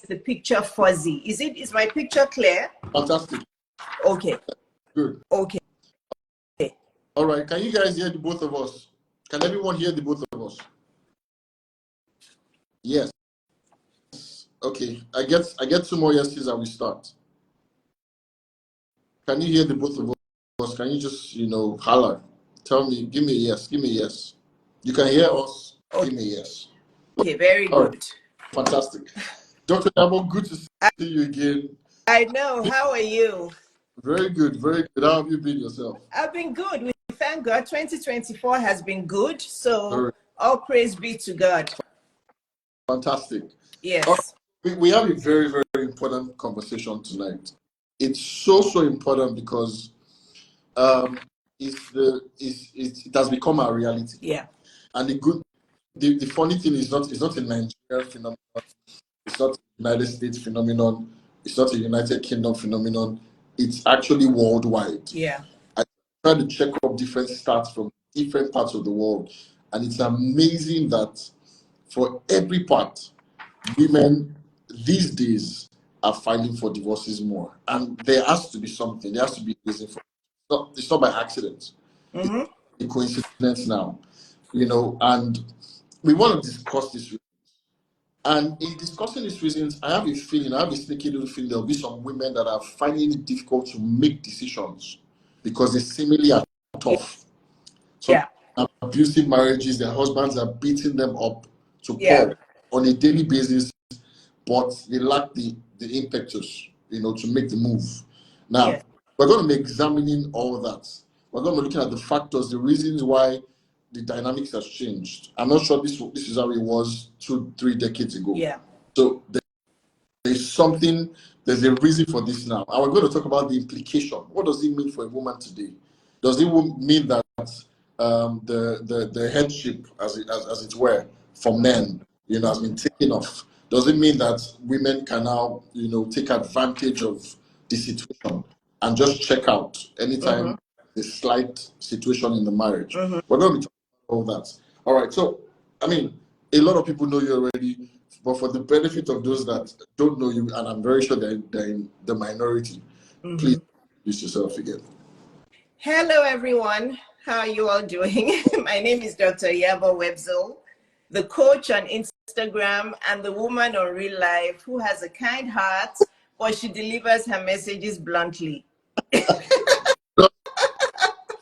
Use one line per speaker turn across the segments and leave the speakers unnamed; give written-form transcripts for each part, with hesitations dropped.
the picture fuzzy. Is my picture clear?
Fantastic.
Okay.
Good.
Okay.
All right. Can you guys hear the both of us? Can everyone hear the both of us? Yes. Okay. I get 2 more yeses and we start. Can you hear the both of us? Can you just, holler? Tell me, give me a yes. Give me a yes. You can hear us.
Okay.
Give me a yes.
Okay, very good.
Right. Fantastic. Dr. Iyabo, good to see you again.
I know. How are you?
Very good, very good. How have you been yourself?
I've been good. We thank God. 2024 has been good. So all praise be to God.
Fantastic.
Yes.
We have a very, very important conversation tonight. It's so important because it has become our reality.
Yeah.
And the funny thing is it's not a Nigeria phenomenon. It's not a United States phenomenon. It's not a United Kingdom phenomenon. It's actually worldwide.
Yeah.
I try to check up different stats from different parts of the world. And it's amazing that for every part, women these days are filing for divorces more. And there has to be something. There has to be a reason for it. It's not by accident.
Mm-hmm.
It's a coincidence now. And we want to discuss this. And in discussing these reasons, I have a sneaky little feeling there'll be some women that are finding it difficult to make decisions because they seemingly are tough. Some are abusive marriages, their husbands are beating them up to pulp on a daily basis, but they lack the impetus, to make the move. Now, we're going to be examining all that. We're going to be looking at the factors, the reasons why the dynamics has changed. I'm not sure this is how it was 2-3 decades ago.
Yeah.
So there's a reason for this now. And we're going to talk about the implication. What does it mean for a woman today? Does it mean that the headship, as it were, for men, has been taken off? Does it mean that women can now, take advantage of the situation and just check out anytime the slight situation in the marriage? We're going to be talking about all that. All right. So, a lot of people know you already, but for the benefit of those that don't know you, and I'm very sure they're in the minority, please introduce yourself again.
Hello, everyone. How are you all doing? My name is Dr. Iyabo Webzel, the coach on Instagram and the woman on real life who has a kind heart, but she delivers her messages bluntly.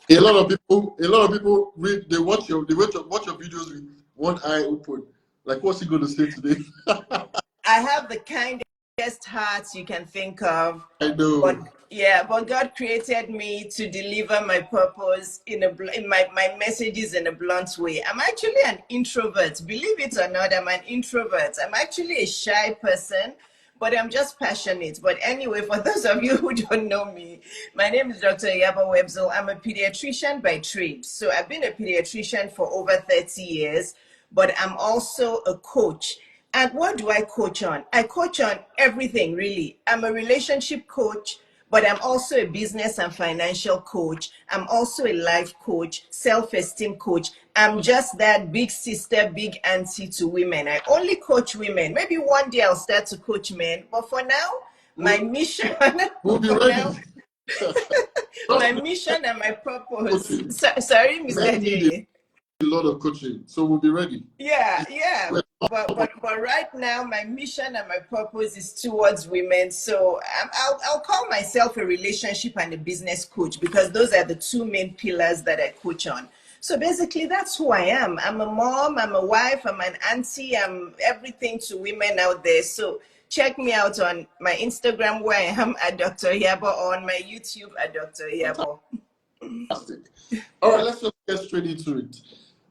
A lot of people read, they watch your videos with one eye open. Like, what's he going to say today?
I have the kindest hearts you can think of.
I know.
But God created me to deliver my purpose in my messages in a blunt way. I'm actually an introvert. Believe it or not, I'm an introvert. I'm actually a shy person, but I'm just passionate. But anyway, for those of you who don't know me, my name is Dr. Iyabo Webzel. I'm a pediatrician by trade. So I've been a pediatrician for over 30 years, but I'm also a coach. And what do I coach on? I coach on everything, really. I'm a relationship coach, but I'm also a business and financial coach. I'm also a life coach, self-esteem coach. I'm just that big sister, big auntie to women. I only coach women. Maybe one day I'll start to coach men. But for now, my mission...
We'll be ready.
My mission and my purpose... Sorry, Mr. J.
A lot of coaching, so we'll be ready.
Yeah. But right now, my mission and my purpose is towards women. So I'll call myself a relationship and a business coach because those are the two main pillars that I coach on. So basically, that's who I am. I'm a mom, I'm a wife, I'm an auntie, I'm everything to women out there. So check me out on my Instagram where I am at Dr. Iyabo, or on my YouTube at Dr. Iyabo.
Fantastic. All right, let's just get straight into it.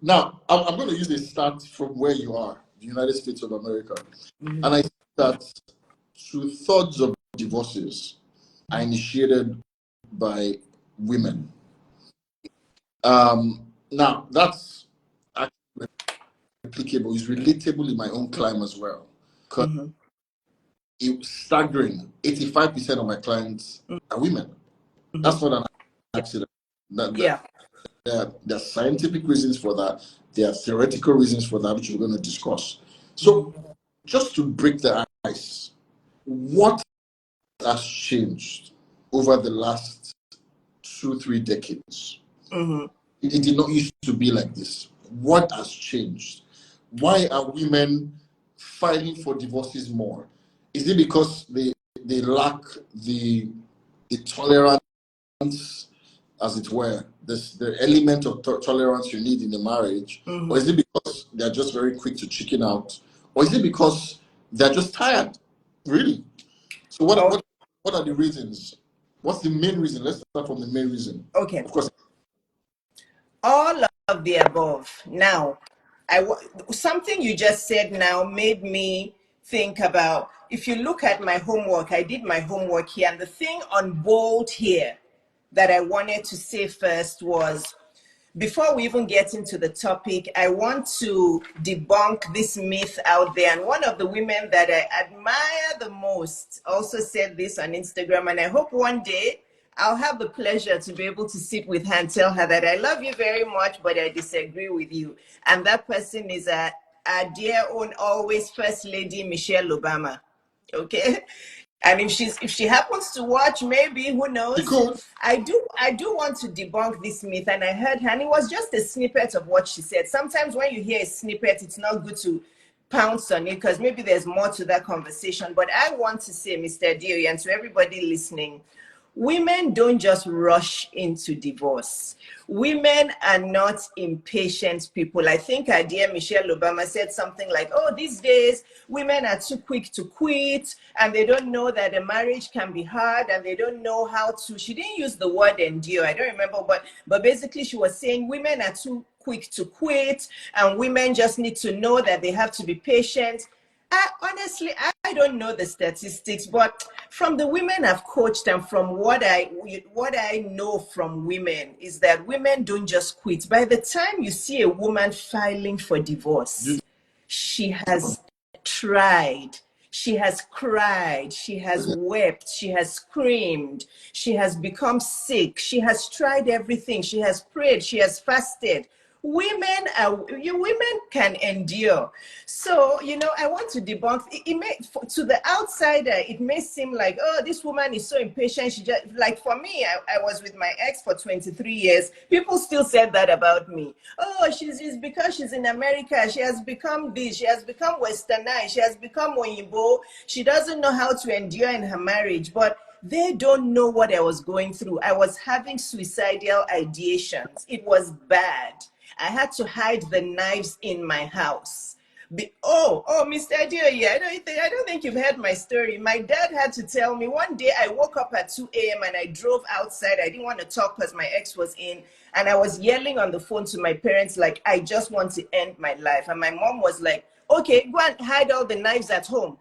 Now, I'm going to use a start from where you are, the United States of America. And I think that 2/3 of divorces are initiated by women. Now, that's actually applicable, it's relatable in my own climate as well. Because it's staggering. 85% of my clients are women. That's not an accident. There are scientific reasons for that. There are theoretical reasons for that, which we're going to discuss. So, just to break the ice, What has changed over the last 2-3 decades?
Mm-hmm.
It did not used to be like this. What has changed? Why are women filing for divorces more? Is it because they lack the tolerance, as it were, the element of tolerance you need in a marriage?
Mm-hmm.
Or is it because they're just very quick to chicken out? Or is it because they're just tired? Really? So what are the reasons? What's the main reason? Let's start from the main reason.
Okay.
Of course.
All of the above. Now, something you just said now made me think about, if you look at my homework, I did my homework here, and the thing on bold here that I wanted to say first was, before we even get into the topic, I want to debunk this myth out there. And one of the women that I admire the most also said this on Instagram. And I hope one day I'll have the pleasure to be able to sit with her and tell her that I love you very much, but I disagree with you. And that person is our dear own, always First Lady Michelle Obama. Okay? And if she happens to watch, maybe, who
She
knows?
could.
I do want to debunk this myth, and I heard her, and it was just a snippet of what she said. Sometimes when you hear a snippet, it's not good to pounce on it because maybe there's more to that conversation. But I want to say, Mr. Deary, and to everybody listening, women don't just rush into divorce. Women are not impatient people. I think our dear Michelle Obama said something like, oh, these days women are too quick to quit and they don't know that a marriage can be hard and they don't know how to, she didn't use the word endure, I don't remember, but basically she was saying women are too quick to quit and women just need to know that they have to be patient. Honestly, I don't know the statistics, but from the women I've coached and from what I know from women is that women don't just quit. By the time you see a woman filing for divorce, she has tried, she has cried, she has wept, she has screamed, she has become sick, she has tried everything, she has prayed, she has fasted. Women can endure. So I want to debunk it. To the outsider it may seem like, oh, this woman is so impatient. She just, like, for me, I was with my ex for 23 years. People still said that about me. Oh, it's because she's in America, she has become this, she has become westernized, she has become Oyinbo, she doesn't know how to endure in her marriage. But they don't know what I was going through. I was having suicidal ideations. It was bad. I had to hide the knives in my house. Mr. Adeoye, I don't think you've heard my story. My dad had to tell me one day. I woke up at 2 a.m. and I drove outside. I didn't want to talk because my ex was in, and I was yelling on the phone to my parents like, I just want to end my life. And my mom was like, okay, go and hide all the knives at home.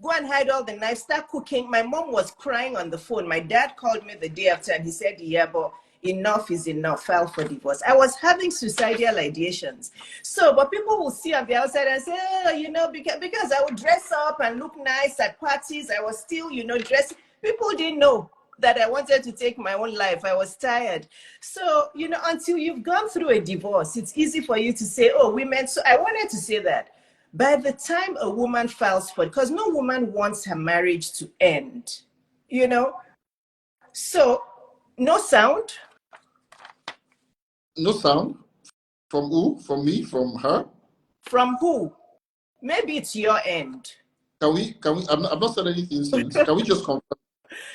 Go and hide all the knives, start cooking. My mom was crying on the phone. My dad called me the day after and he said, Iyabo, enough is enough, file for divorce. I was having suicidal ideations. So, but people will see on the outside and say, oh, because I would dress up and look nice at parties. I was still, dressing. People didn't know that I wanted to take my own life. I was tired. So, until you've gone through a divorce, it's easy for you to say, oh, women. So I wanted to say that by the time a woman files for it, because no woman wants her marriage to end, So, no sound.
No sound? From who? From me? From her?
From who? Maybe it's your end.
Can we, I've not said anything since. Can we just confirm?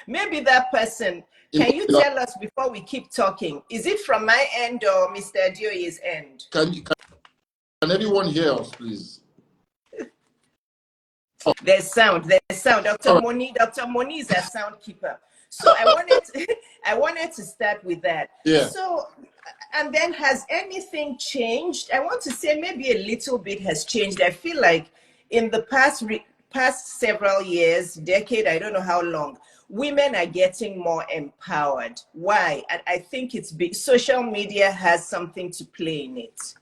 Maybe that person. Can you tell us before we keep talking? Is it from my end or Mr. Adeoye's end?
Can anyone hear us, please?
There's sound. Dr. Moni is a sound keeper. So I wanted to start with that.
Yeah.
So, and then has anything changed? I want to say maybe a little bit has changed. I feel like in the past several years, decade, I don't know how long, women are getting more empowered. Why? And I think it's big. Social media has something to play in it.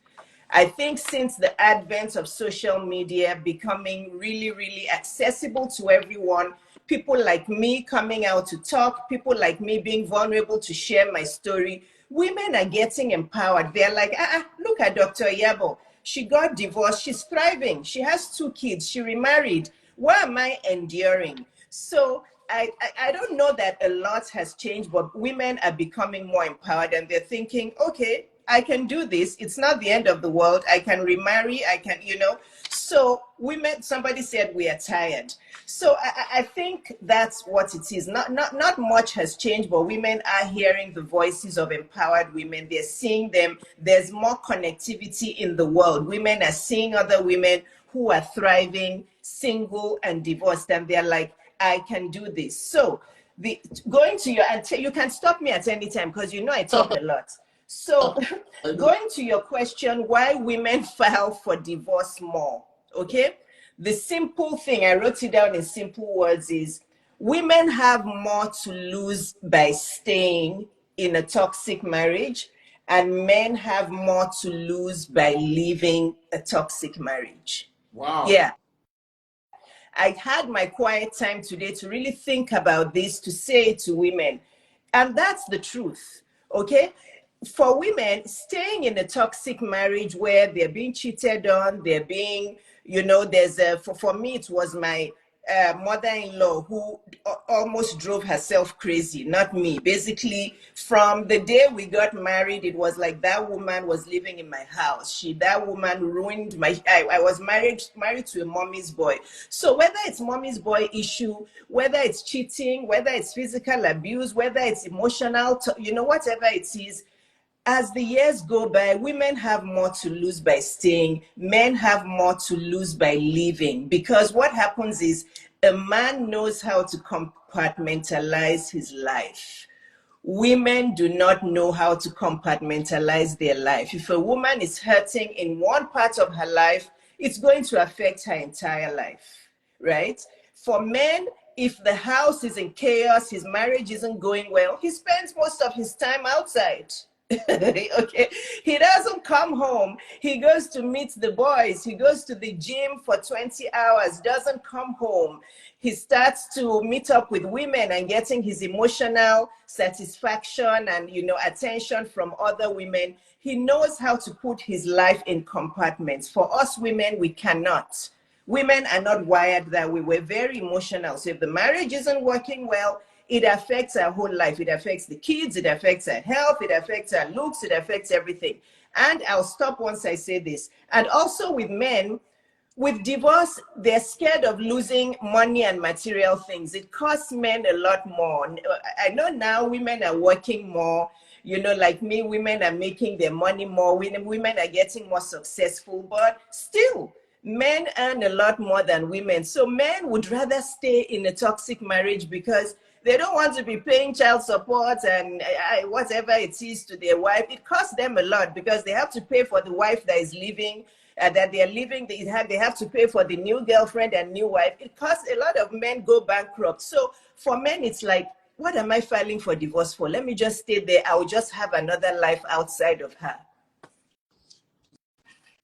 I think since the advent of social media becoming really, really accessible to everyone, people like me coming out to talk, people like me being vulnerable to share my story, women are getting empowered. They're like, look at Dr. Iyabo. She got divorced. She's thriving. She has 2 kids. She remarried. Why am I enduring? So I don't know that a lot has changed, but women are becoming more empowered and they're thinking, okay, I can do this. It's not the end of the world. I can remarry. I can, So women, somebody said we are tired. So I think that's what it is. Not much has changed, but women are hearing the voices of empowered women. They're seeing them. There's more connectivity in the world. Women are seeing other women who are thriving, single and divorced, and they're like, I can do this. So the going to your, and you can stop me at any time because I talk a lot. So
I know.
going to your question, why women file for divorce more, okay? The simple thing, I wrote it down in simple words, is women have more to lose by staying in a toxic marriage, and men have more to lose by leaving a toxic marriage.
Wow.
Yeah. I had my quiet time today to really think about this, to say to women. And that's the truth, okay? For women, staying in a toxic marriage where they're being cheated on, they're being, for me, it was my mother-in-law who almost drove herself crazy, not me. Basically, from the day we got married, it was like that woman was living in my house. That woman ruined I was married to a mommy's boy. So whether it's mommy's boy issue, whether it's cheating, whether it's physical abuse, whether it's emotional, whatever it is, as the years go by, women have more to lose by staying, men have more to lose by leaving. Because what happens is a man knows how to compartmentalize his life. Women do not know how to compartmentalize their life. If a woman is hurting in one part of her life, it's going to affect her entire life, right? For men, if the house is in chaos, his marriage isn't going well, he spends most of his time outside. Okay, he doesn't come home. He goes to meet the boys. He goes to the gym for 20 hours, doesn't come home. He starts to meet up with women and getting his emotional satisfaction and attention from other women. He knows how to put his life in compartments. For us women, we cannot. Women are not wired that way. We're very emotional. So if the marriage isn't working well, it affects our whole life. It affects the kids, it affects our health, it affects our looks, it affects everything. And I'll stop once I say this. And also with men, with divorce, they're scared of losing money and material things. It costs men a lot more. I know now women are working more. Like me, women are making their money more. Women are getting more successful, but still, men earn a lot more than women. So men would rather stay in a toxic marriage because they don't want to be paying child support and whatever it is to their wife. It costs them a lot because they have to pay for the wife that is leaving, that they are leaving. They have to pay for the new girlfriend and new wife. It costs a lot of men go bankrupt. So for men, it's like, what am I filing for divorce for? Let me just stay there. I'll just have another life outside of her.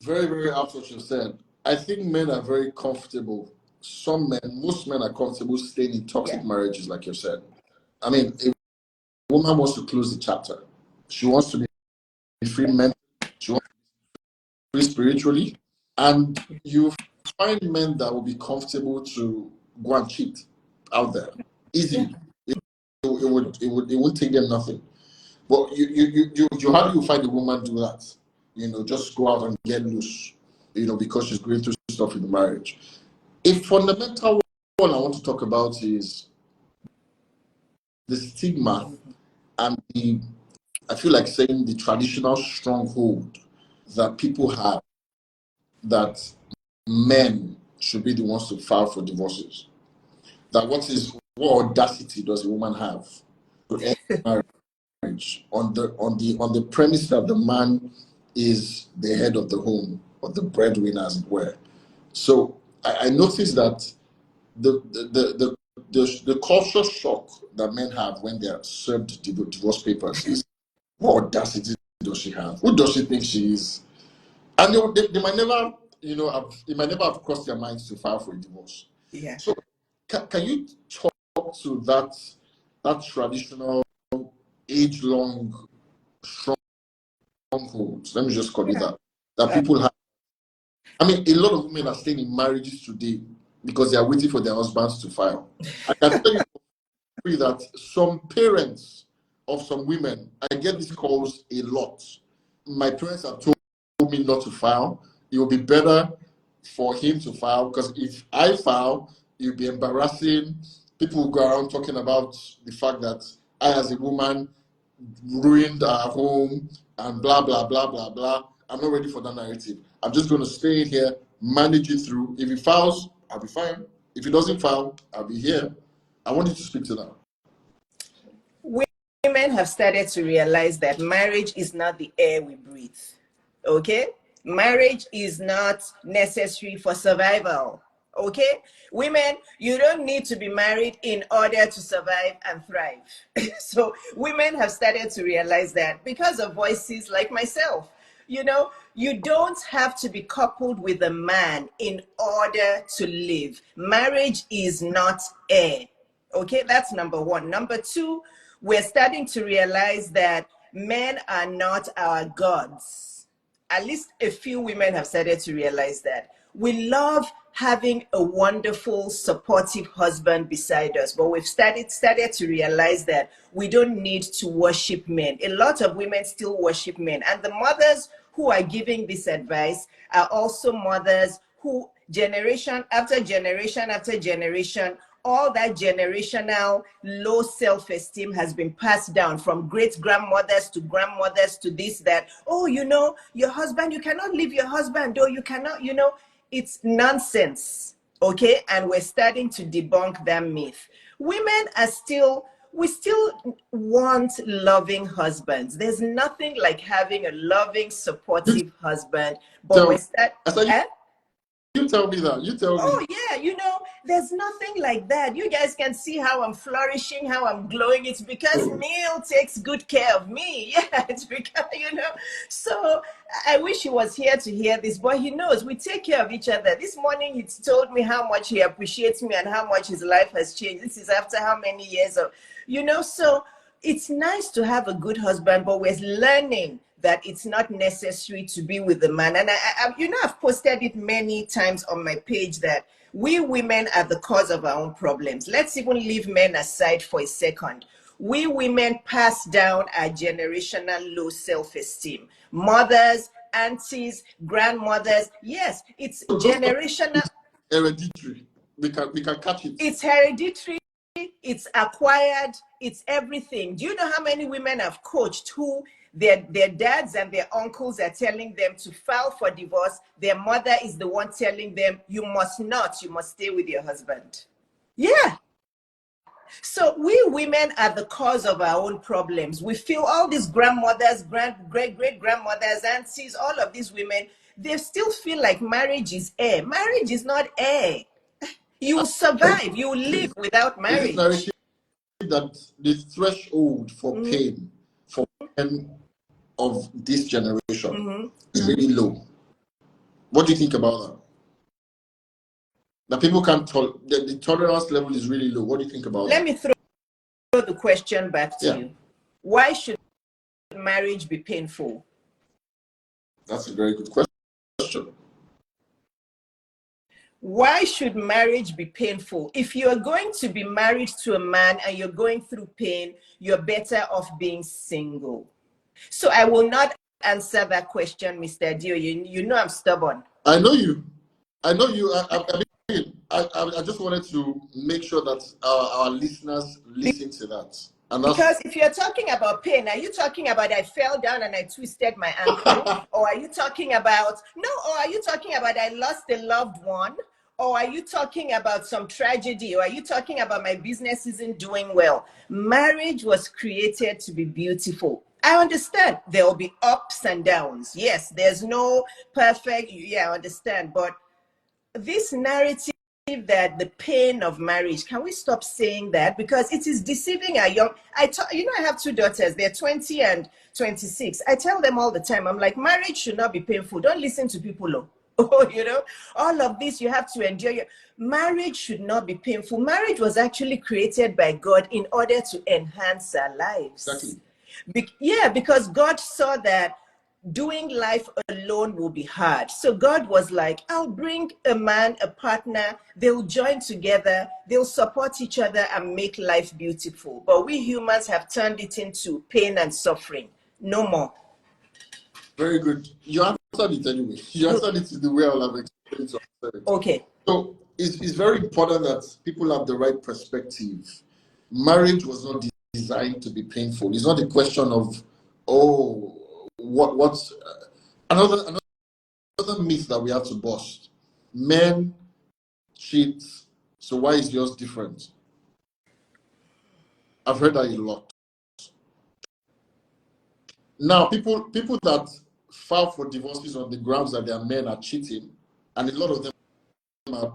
Very, very apt what you said. I think men are very comfortable. Some men, most men are comfortable staying in toxic marriages, like you said. I mean, a woman wants to close the chapter. She wants to be free mentally. She wants to be free spiritually. And you find men that will be comfortable to go and cheat out there easily. It would take them nothing. But how do you find a woman do that? Just go out and get loose, because she's going through stuff in the marriage. A fundamental one I want to talk about is the stigma and I feel like saying the traditional stronghold that people have that men should be the ones to file for divorces. That what audacity does a woman have to end marriage on the premise that the man is the head of the home or the breadwinner, as it were. So I noticed that the cultural shock that men have when they are served divorce papers is, what audacity does she have? Who does she think she is? And they might never, it might never have crossed their minds to file for a divorce.
Yeah.
So can you talk to that traditional, age-long strongholds? Let me just call it that. That people have. I mean, a lot of women are staying in marriages today because they are waiting for their husbands to file. I can tell you that some parents of some women, I get these calls a lot. My parents have told me not to file. It will be better for him to file, because if I file, it will be embarrassing. People will go around talking about the fact that I, as a woman, ruined our home and blah, blah, blah, blah, blah. I'm not ready for that narrative. I'm just going to stay in here, manage it through. If he files, I'll be fine. If he doesn't file, I'll be here. I want you to speak to that.
Women have started to realize that marriage is not the air we breathe. Okay? Marriage is not necessary for survival. Okay? Women, you don't need to be married in order to survive and thrive. So women have started to realize that because of voices like myself. You know, you don't have to be coupled with a man in order to live. Marriage is not air. Okay, that's number one. Number two, we're starting to realize that men are not our gods. At least a few women have started to realize that. We love having a wonderful, supportive husband beside us, but we've started to realize that we don't need to worship men. A lot of women still worship men, and the mothers who are giving this advice are also mothers who, generation after generation after generation, all that generational low self-esteem has been passed down from great-grandmothers to grandmothers to this, that, oh, you know, your husband, you cannot leave your husband, or you cannot, you know, it's nonsense, okay? And we're starting to debunk that myth. Women are still, we still want loving husbands. There's nothing like having a loving, supportive husband, but
So,
we're starting...
You tell me that. You tell me.
Oh, yeah, you know, there's nothing like that. You guys can see how I'm flourishing, how I'm glowing. It's because Neil takes good care of me. Yeah, it's because, you know. So I wish he was here to hear this, but he knows we take care of each other. This morning, he told me how much he appreciates me and how much his life has changed. This is after how many years of, you know, so it's nice to have a good husband, but we're learning that it's not necessary to be with the man. And I, you know, I've posted it many times on my page that we women are the cause of our own problems. Let's even leave men aside for a second. We women pass down our generational low self-esteem. Mothers, aunties, grandmothers. Yes, it's generational.
Hereditary. We can catch it.
It's hereditary. It's acquired. It's everything. Do you know how many women I've coached who their dads and their uncles are telling them to file for divorce? Their mother is the one telling them, you must not, you must stay with your husband. Yeah. So we women are the cause of our own problems. We feel all these grandmothers, great-grandmothers, aunties, all of these women, they still feel like marriage is air. Marriage is not air. You will survive. You will live without marriage.
This that the threshold for pain for men of this generation is really low. What do you think about that? That people can't the tolerance level is really low. What do you think about that?
Let me throw the question back to you. Why should marriage be painful?
That's a very good question.
Why should marriage be painful? If you're going to be married to a man and you're going through pain, you're better off being single. So I will not answer that question, Mr. Dio. You know I'm stubborn.
I know you. I know you. I just wanted to make sure that our listeners listen to that. And
because if you're talking about pain, are you talking about I fell down and I twisted my ankle? Or are you talking about, or are you talking about I lost a loved one? Or are you talking about some tragedy? Or are you talking about my business isn't doing well? Marriage was created to be beautiful. I understand there will be ups and downs. Yes, there's no perfect, I understand. But this narrative that the pain of marriage, can we stop saying that? Because it is deceiving our young. I have two daughters. They're 20 and 26. I tell them all the time, I'm like, marriage should not be painful. Don't listen to people. Oh, all of this you have to endure. Marriage should not be painful. Marriage was actually created by God in order to enhance our lives.
Exactly.
Because God saw that doing life alone alone will be hard. So God was like, I'll bring a man, a partner, they'll join together, they'll support each other and make life beautiful. But we humans have turned it into pain and suffering. No more.
Very good. You answered it anyway. You answered it in the way I'll have explained to answer it.
Okay.
So it's very important that people have the right perspective. Marriage was not designed to be painful. It's not a question of, what's another myth that we have to bust. Men cheat, so why is yours different? I've heard that a lot. Now, people that file for divorces on the grounds that their men are cheating, and a lot of them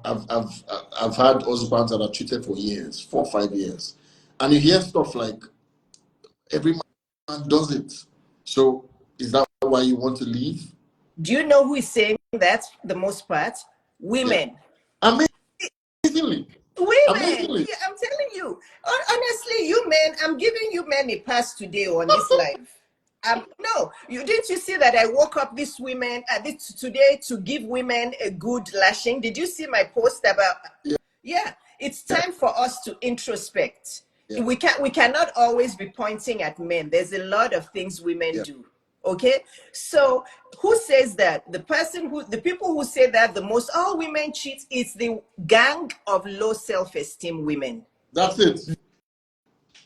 I've had husbands that have cheated for years, 4 or 5 years, and you hear stuff like every man does it. So is that why you want to leave?
Do you know who is saying that the most part? Women.
Yeah. Amazingly.
Women. Yeah, I'm telling you. Honestly, you men, I'm giving you men a pass today on this life. No, you didn't you see that I woke up this today to give women a good lashing? Did you see my post about? Yeah, it's time for us to introspect. Yeah. We cannot always be pointing at men. There's a lot of things women do. Okay, so who says that? The people who say that the most, all women cheat, is the gang of low self-esteem women.
That's it.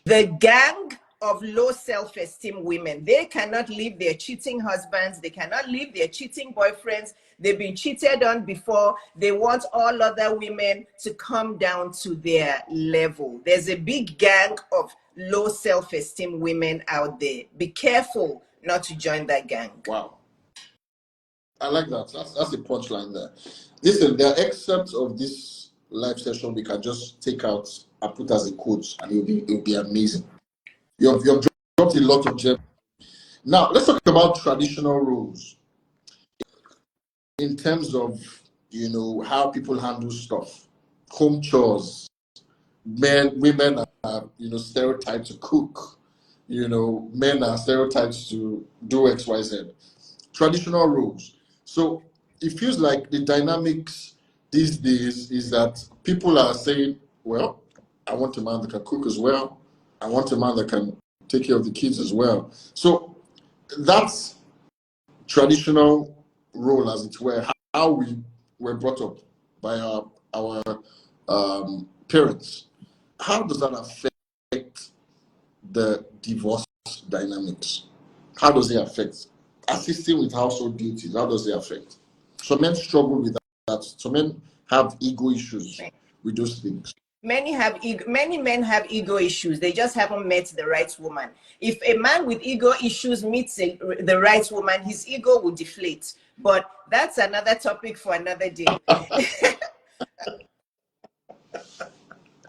The gang of low self-esteem women. They cannot leave their cheating husbands. They cannot leave their cheating boyfriends. They've been cheated on before. They want all other women to come down to their level. There's a big gang of low self-esteem women out there. Be careful not to join that gang.
Wow. I like that. That's a punchline there. Listen, there are excerpts of this live session we can just take out and put as a quote, and it'll be amazing. You've dropped a lot of gems. Now, let's talk about traditional roles in terms of, how people handle stuff, home chores. Women are, stereotyped to cook. Men are stereotyped to do X, Y, Z. Traditional roles. So it feels like the dynamics these days is that people are saying, well, I want a man that can cook as well. I want a man that can take care of the kids as well. So that's traditional role, as it were, how we were brought up by our parents. How does that affect the divorce dynamics? How does it affect assisting with household duties? How does it affect? Some men struggle with that. Some men have ego issues with those things.
Many men have ego issues. They just haven't met the right woman. If a man with ego issues meets the right woman, his ego will deflate. But that's another topic for another day.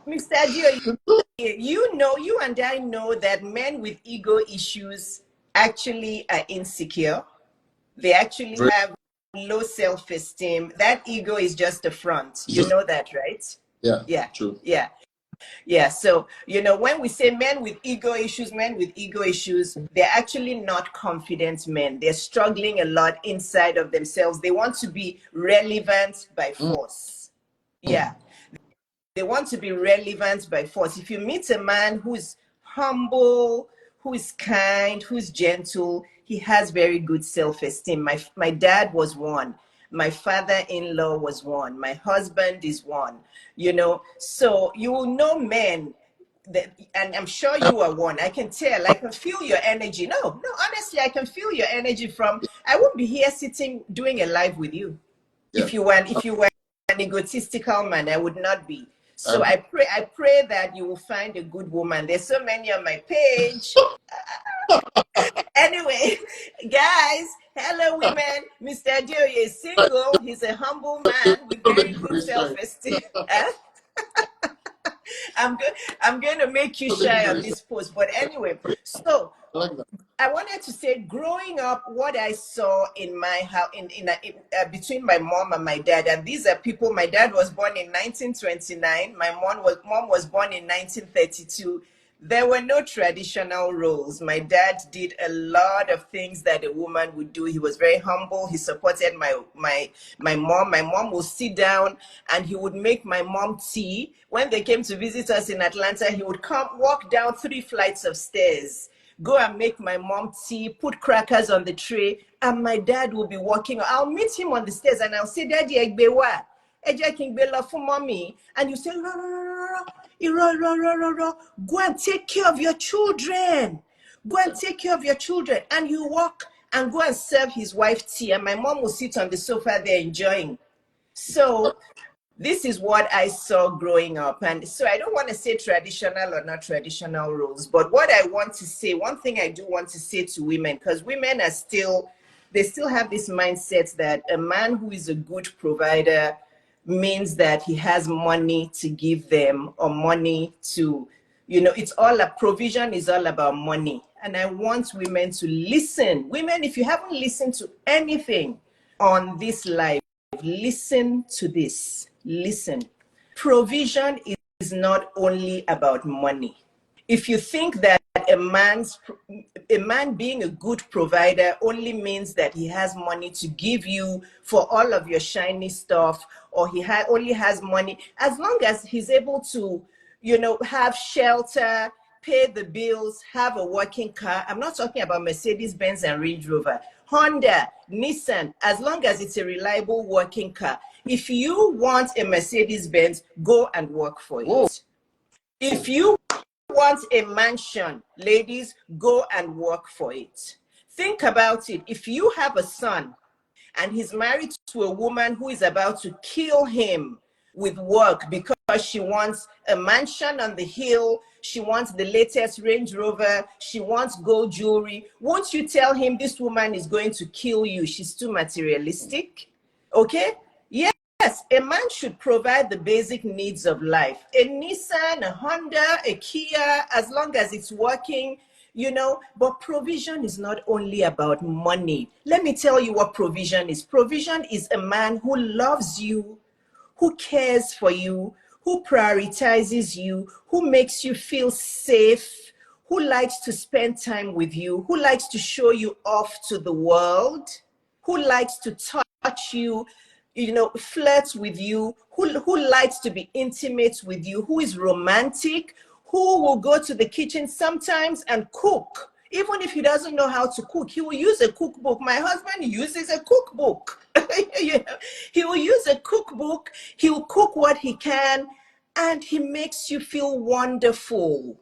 Mr. Adio, you and I know that men with ego issues actually are insecure. They actually have low self-esteem. That ego is just a front. You know that, right?
Yeah, true.
Yeah. So, when we say men with ego issues, they're actually not confident men. They're struggling a lot inside of themselves. They want to be relevant by force. Yeah. They want to be relevant by force. If you meet a man who's humble, who's kind, who's gentle, he has very good self-esteem. My dad was one. My father-in-law was one. My husband is one. So you will know men and I'm sure you are one. I can tell. I can feel your energy. No, honestly, I can feel your energy I wouldn't be here sitting doing a live with you. Yeah. If you were an egotistical man, I would not be. So I pray that you will find a good woman. There's so many on my page. Anyway, guys, hello women. Mr. Adio is single. He's a humble man with very good self-esteem. I'm going to make you shy on this post. But anyway, so I wanted to say, growing up, what I saw in my house, between my mom and my dad, and these are people. My dad was born in 1929. My mom was born in 1932. There were no traditional roles. My dad did a lot of things that a woman would do. He was very humble. He supported my mom. My mom would sit down and he would make my mom tea. When they came to visit us in Atlanta, he would walk down 3 flights of stairs, go and make my mom tea, put crackers on the tray, and my dad will be walking. I'll meet him on the stairs and I'll say, Daddy, Egbewa, Eje Kingbela for mommy. And you say, go and take care of your children. Go and take care of your children. And you walk and go and serve his wife tea. And my mom will sit on the sofa there enjoying. So this is what I saw growing up. And so I don't want to say traditional or not traditional roles, but what I want to say, one thing I do want to say to women, because women are still, they still have this mindset that a man who is a good provider means that he has money to give them or money to, it's all a provision is all about money. And I want women to listen. Women, if you haven't listened to anything on this life, listen to this. Listen. Provision is not only about money. If you think that a man being a good provider only means that he has money to give you for all of your shiny stuff, or he only has money, as long as he's able to, have shelter, pay the bills, have a working car. I'm not talking about Mercedes Benz and Range Rover, Honda, Nissan, as long as it's a reliable working car. If you want a Mercedes Benz, go and work for it. Whoa. If you want a mansion, ladies, go and work for it. Think about it. If you have a son and he's married to a woman who is about to kill him with work because she wants a mansion on the hill, she wants the latest Range Rover, she wants gold jewelry, won't you tell him this woman is going to kill you? She's too materialistic. Okay? Yes, a man should provide the basic needs of life. A Nissan, a Honda, a Kia, as long as it's working, but provision is not only about money. Let me tell you what provision is. Provision is a man who loves you, who cares for you, who prioritizes you, who makes you feel safe, who likes to spend time with you, who likes to show you off to the world, who likes to touch you, flirts with you, who likes to be intimate with you, who is romantic, who will go to the kitchen sometimes and cook. Even if he doesn't know how to cook, he will use a cookbook. My husband uses a cookbook. He will use a cookbook. He will cook what he can, and he makes you feel wonderful.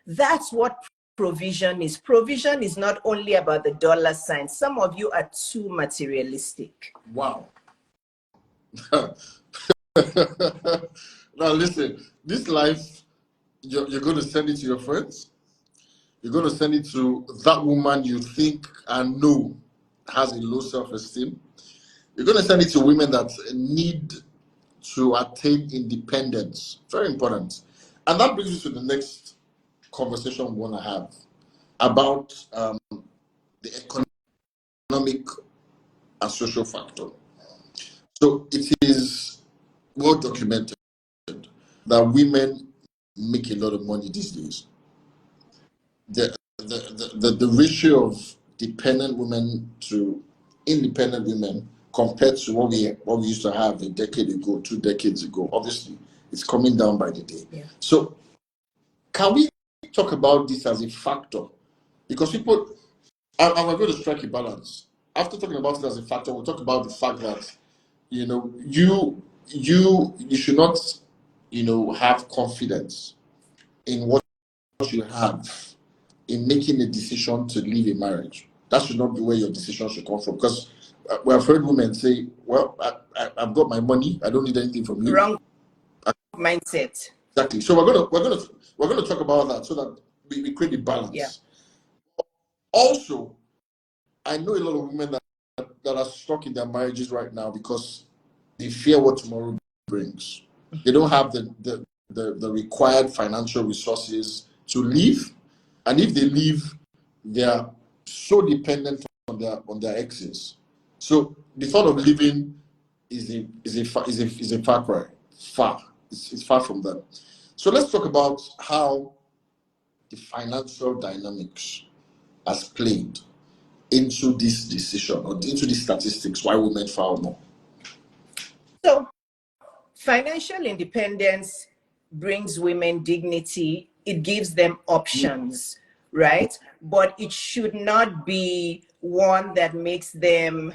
That's what provision is. Provision is not only about the dollar sign. Some of you are too materialistic.
Wow. Now listen, this life, you're going to send it to your friends. You're going to send it to that woman you think and know has a low self-esteem. You're going to send it to women that need to attain independence. Very important. And that brings us to the next conversation we want to have about the economic and social factor. So it is well documented that women make a lot of money these days. The ratio of dependent women to independent women compared to what we used to have a decade ago, 2 decades ago, obviously it's coming down by the day.
Yeah.
So can we talk about this as a factor? Because people, and we're going to strike a balance. After talking about it as a factor, we'll talk about the fact that you should not have confidence in what you have in making a decision to leave a marriage. That should not be where your decision should come from. Because we have heard women say, "Well, I've got my money. I don't need anything from you."
Wrong mindset.
Exactly. So we're gonna talk about that so that we create a balance.
Yeah.
Also, I know a lot of women that are stuck in their marriages right now because they fear what tomorrow brings. They don't have the required financial resources to leave, and if they leave, they are so dependent on their exes. So the thought of leaving is a far cry. Far. It's far from them. So let's talk about how the financial dynamics has played into this decision or into these statistics why women file more?
So, financial independence brings women dignity, it gives them options, right? But it should not be one that makes them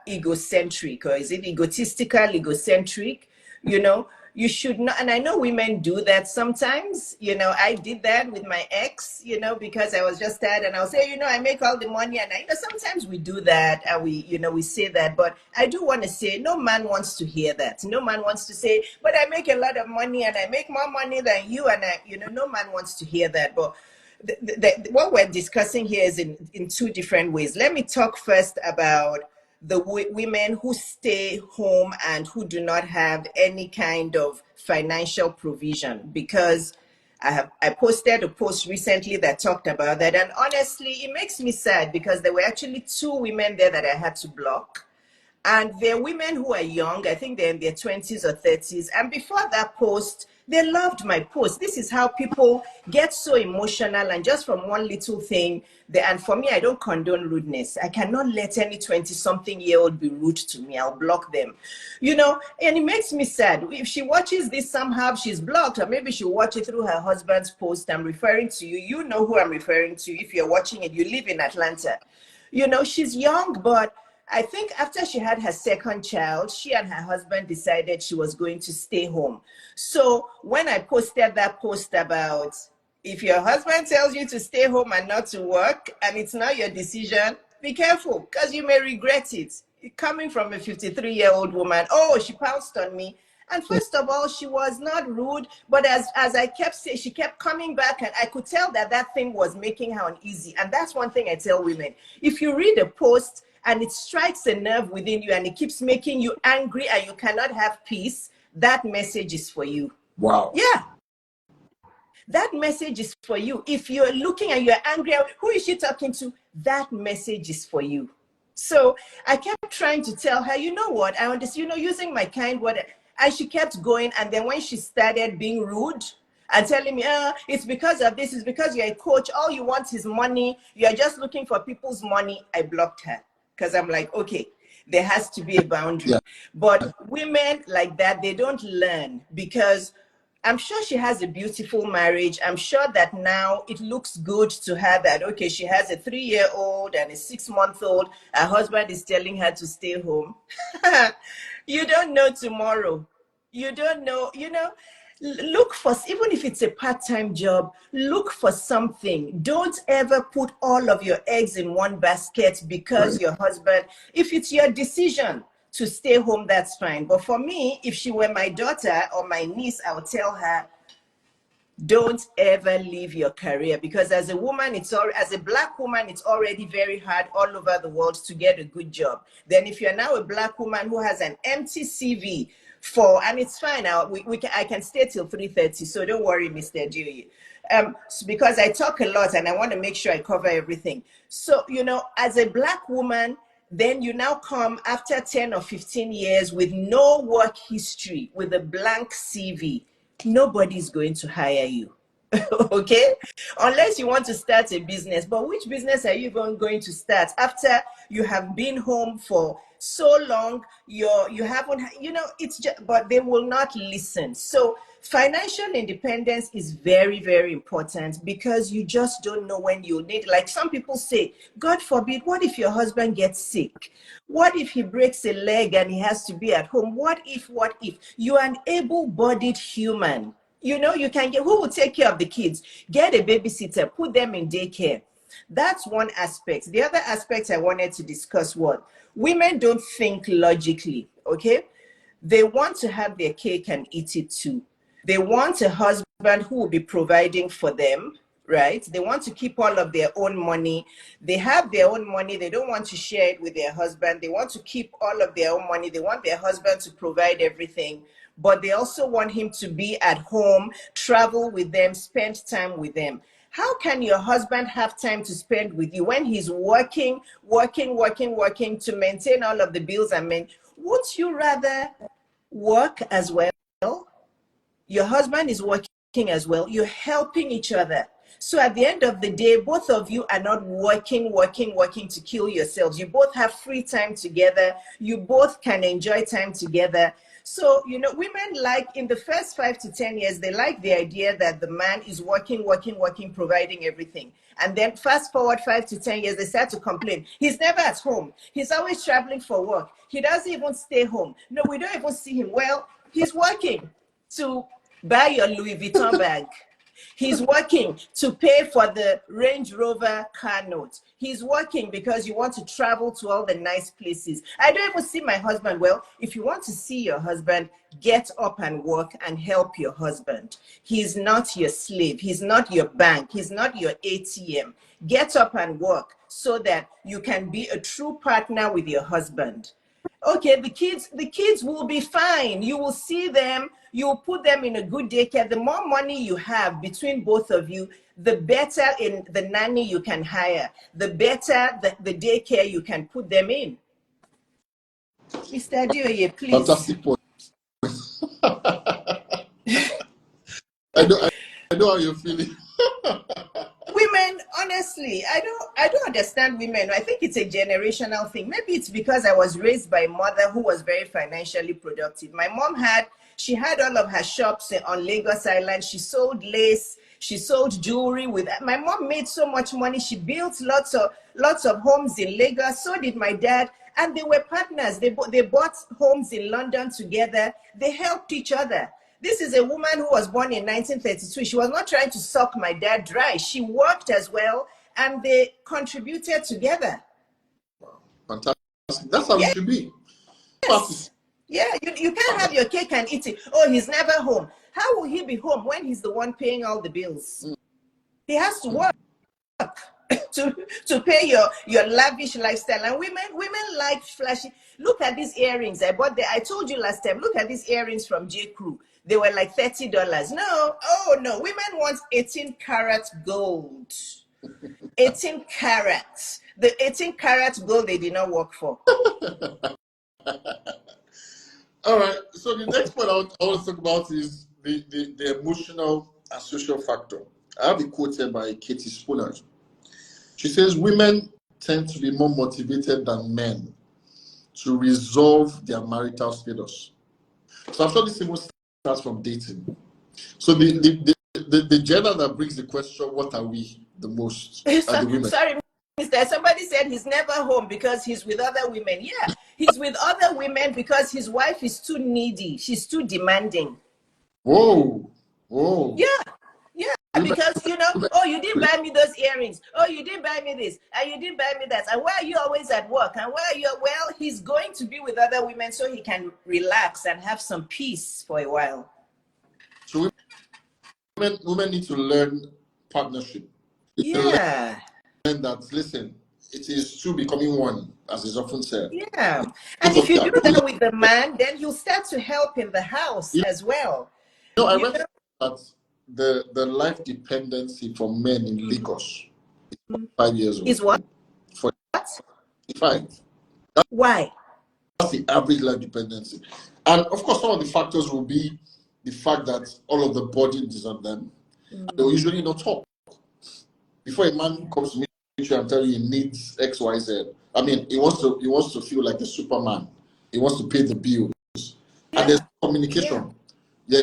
egocentric, or is it egotistical, egocentric? You know, you should not, and I know women do that sometimes. You know, I did that with my ex, you know, because I was just tired and I'll say, you know, I make all the money, and I, you know, sometimes we do that and we, you know, we say that, but I do want to say no man wants to hear that. No man wants to say, but I make a lot of money and I make more money than you, and I, you know, no man wants to hear that. But what we're discussing here is in two different ways. Let me talk first about the women who stay home and who do not have any kind of financial provision, because I posted a post recently that talked about that, and honestly it makes me sad because there were actually two women there that I had to block. And they're women who are young. I think they're in their 20s or 30s. And before that post, they loved my post. This is how people get so emotional, and just from one little thing. And for me, I don't condone rudeness. I cannot let any 20-something-year-old be rude to me. I'll block them. You know, and it makes me sad. If she watches this somehow, she's blocked, or maybe she'll watch it through her husband's post. I'm referring to you. You know who I'm referring to. If you're watching it, you live in Atlanta. You know, she's young, but I think after she had her second child, she and her husband decided she was going to stay home. So when I posted that post about, if your husband tells you to stay home and not to work, and it's not your decision, be careful, because you may regret it. Coming from a 53-year-old woman, oh, she pounced on me. And first of all, she was not rude, but as I kept saying, she kept coming back, and I could tell that that thing was making her uneasy. And that's one thing I tell women. If you read a post and it strikes a nerve within you and it keeps making you angry and you cannot have peace, that message is for you.
Wow.
Yeah. That message is for you. If you're looking and you're angry, who is she talking to? That message is for you. So I kept trying to tell her, you know what, I understand, you know, using my kind word. And she kept going. And then when she started being rude and telling me, it's because of this, it's because you're a coach, all you want is money, you're just looking for people's money, I blocked her. Because I'm like, okay, there has to be a boundary.
Yeah.
But women like that, they don't learn, because I'm sure she has a beautiful marriage. I'm sure that now it looks good to her that, okay, she has a 3-year-old and a 6-month-old. Her husband is telling her to stay home. You don't know tomorrow. You don't know, you know. Look for, even if it's a part-time job, look for something. Don't ever put all of your eggs in one basket because
Right.
your husband, if it's your decision to stay home, that's fine. But for me, if she were my daughter or my niece, I would tell her, don't ever leave your career, because as a woman, as a Black woman, it's already very hard all over the world to get a good job. Then if you're now a Black woman who has an empty CV and it's fine, I can stay till 3:30, so don't worry, Mr. Dewey. Because I talk a lot and I want to make sure I cover everything. So, you know, as a Black woman, then you now come after 10 or 15 years with no work history, with a blank CV. Nobody's going to hire you. Okay, unless you want to start a business. But which business are you even going to start after you have been home for so long? You haven't, you know, it's just, but they will not listen. So financial independence is very, very important, because you just don't know when you need. Like some people say, God forbid, what if your husband gets sick? What if he breaks a leg and he has to be at home? What if you are an able-bodied human? You know, you can get, who will take care of the kids? Get a babysitter, put them in daycare. That's one aspect. The other aspect I wanted to discuss was women don't think logically, okay? They want to have their cake and eat it too. They want a husband who will be providing for them, right? They want to keep all of their own money. They have their own money. They don't want to share it with their husband. They want to keep all of their own money. They want their husband to provide everything, but they also want him to be at home, travel with them, spend time with them. How can your husband have time to spend with you when he's working to maintain all of the bills? I mean, would you rather work as well? Your husband is working as well. You're helping each other. So at the end of the day, both of you are not working to kill yourselves. You both have free time together. You both can enjoy time together. So, you know, women like in the first 5 to 10 years, they like the idea that the man is working, providing everything. And then fast forward 5 to 10 years, they start to complain. He's never at home. He's always traveling for work. He doesn't even stay home. No, we don't even see him. Well, he's working to buy your Louis Vuitton bag. He's working to pay for the Range Rover car note. He's working because you want to travel to all the nice places. I don't even see my husband. Well, if you want to see your husband, get up and work and help your husband. He's not your slave. He's not your bank. He's not your ATM. Get up and work so that you can be a true partner with your husband. Okay, the kids will be fine. You will see them, you will put them in a good daycare. The more money you have between both of you, the better in the nanny you can hire, the better the daycare you can put them in. Mr. Adioye, please.
Fantastic point. I know how you're feeling.
Women, honestly, I don't understand women. I think it's a generational thing. Maybe it's because I was raised by a mother who was very financially productive. My mom she had all of her shops on Lagos Island. She sold lace, she sold jewelry. My mom made so much money. She built lots of homes in Lagos. So did my dad, and they were partners. They bought homes in London together. They helped each other. This is a woman who was born in 1932. She was not trying to suck my dad dry. She worked as well, and they contributed together.
Fantastic. That's how it should be.
Yes. Yeah, you can't have your cake and eat it. Oh, he's never home. How will he be home when he's the one paying all the bills? He has to work to pay your lavish lifestyle. And women like flashy. Look at these earrings I bought there. I told you last time, look at these earrings from J. Crew. They were like $30. No, oh no, women want 18 karat gold. 18 carats. The 18 karat gold they did not work for.
All right. So the next point I want to talk about is the emotional and social factor. I have a quote here by Katie Spooner. She says, women tend to be more motivated than men to resolve their marital status. So I'm sure this even starts from dating. So the gender that brings the question, what are we the most? Are the women.
Sorry, Mr. Somebody said he's never home because he's with other women. Yeah, he's with other women because his wife is too needy. She's too demanding.
Whoa.
Yeah. Because, you know, oh, you didn't buy me those earrings. Oh, you didn't buy me this. And you didn't buy me that. And why are you always at work? And why are you? Well, he's going to be with other women so he can relax and have some peace for a while.
So women need to learn partnership.
Yeah.
Learn that, listen, it is two becoming one, as is often said.
Yeah. And if you do that with the man, then you'll start to help in the house as well.
No, I read that the life dependency for men in Lagos is 5 years old.
Is what?
For 5.
Why?
That's the average life dependency. And of course, some of the factors will be the fact that all of the burden is on them. They will usually not talk. Before a man comes to meet you and tell you he needs X, Y, Z. I mean, he wants to feel like the Superman. He wants to pay the bills. Yeah. And there's communication. Yeah.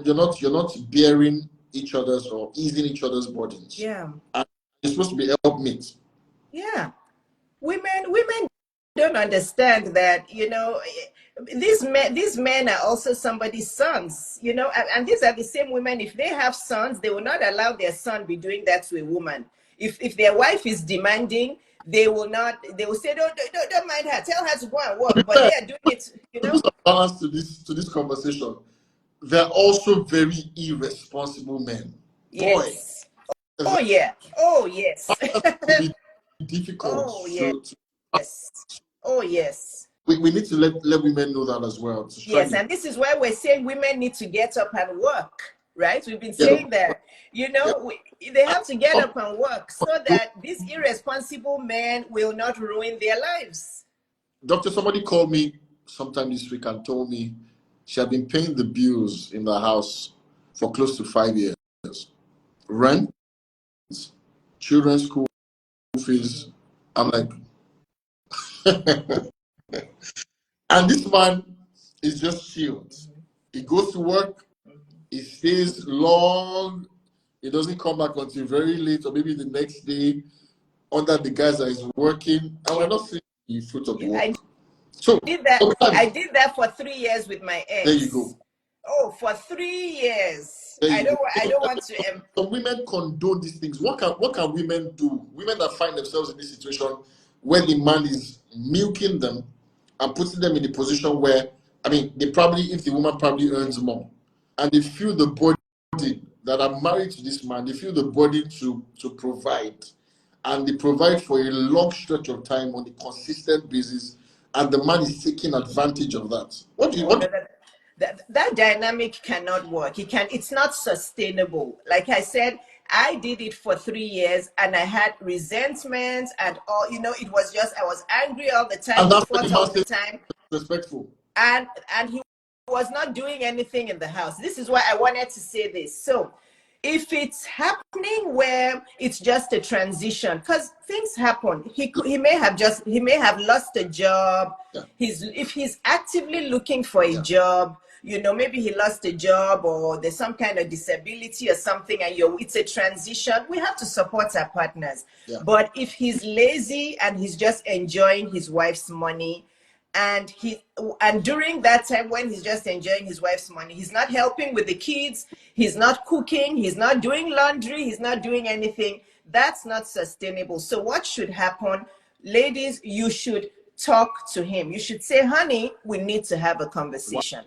You're not bearing each other's or easing each other's burdens.
Yeah.
And you're supposed to be helpmates.
Yeah. Women don't understand that, you know, these men are also somebody's sons, you know, and these are the same women. If they have sons, they will not allow their son be doing that to a woman. If their wife is demanding, they will say, don't mind her, tell her to go and work, but they are doing it, you know.
There's a balance to this conversation. They're also very irresponsible men.
Yes.
Boy.
Oh yeah. Oh yes.
Difficult.
Oh yes. Oh yes.
We need to let women know that as well.
Yes, and this is why we're saying women need to get up and work, right? We've been saying that, you know, they have to get up and work so that these irresponsible men will not ruin their lives.
Doctor, somebody called me sometime this week and told me she had been paying the bills in the house for close to 5 years. Rent, children's school fees. I'm like, and this man is just chilled. He goes to work, he stays long, he doesn't come back until very late or maybe the next day under the guys that is working, and we're not seeing the fruit of the work. So
I did that for 3 years with my ex.
There you go.
Oh, for 3 years.
I
don't want to.
Some women condone these things. What can women do? Women that find themselves in this situation where the man is milking them and putting them in a position where, I mean, if the woman probably earns more, and they feel the burden that are married to this man, they feel the burden to provide, and they provide for a long stretch of time on a consistent basis, and the man is taking advantage of that.
That dynamic cannot work. It's not sustainable. Like I said, I did it for 3 years and I had resentment and all, it was just, I was angry all the time, we fought all the time.
Respectful.
And he was not doing anything in the house. This is why I wanted to say this. So if it's happening where it's just a transition, because things happen, he may have lost a job.
Yeah.
If he's actively looking for a job, maybe he lost a job or there's some kind of disability or something, and it's a transition. We have to support our partners. Yeah. But if he's lazy and he's just enjoying his wife's money, and during that time when he's just enjoying his wife's money, he's not helping with the kids, he's not cooking, he's not doing laundry, he's not doing anything, that's not sustainable. So what should happen? Ladies, you should talk to him. You should say, honey, we need to have a conversation.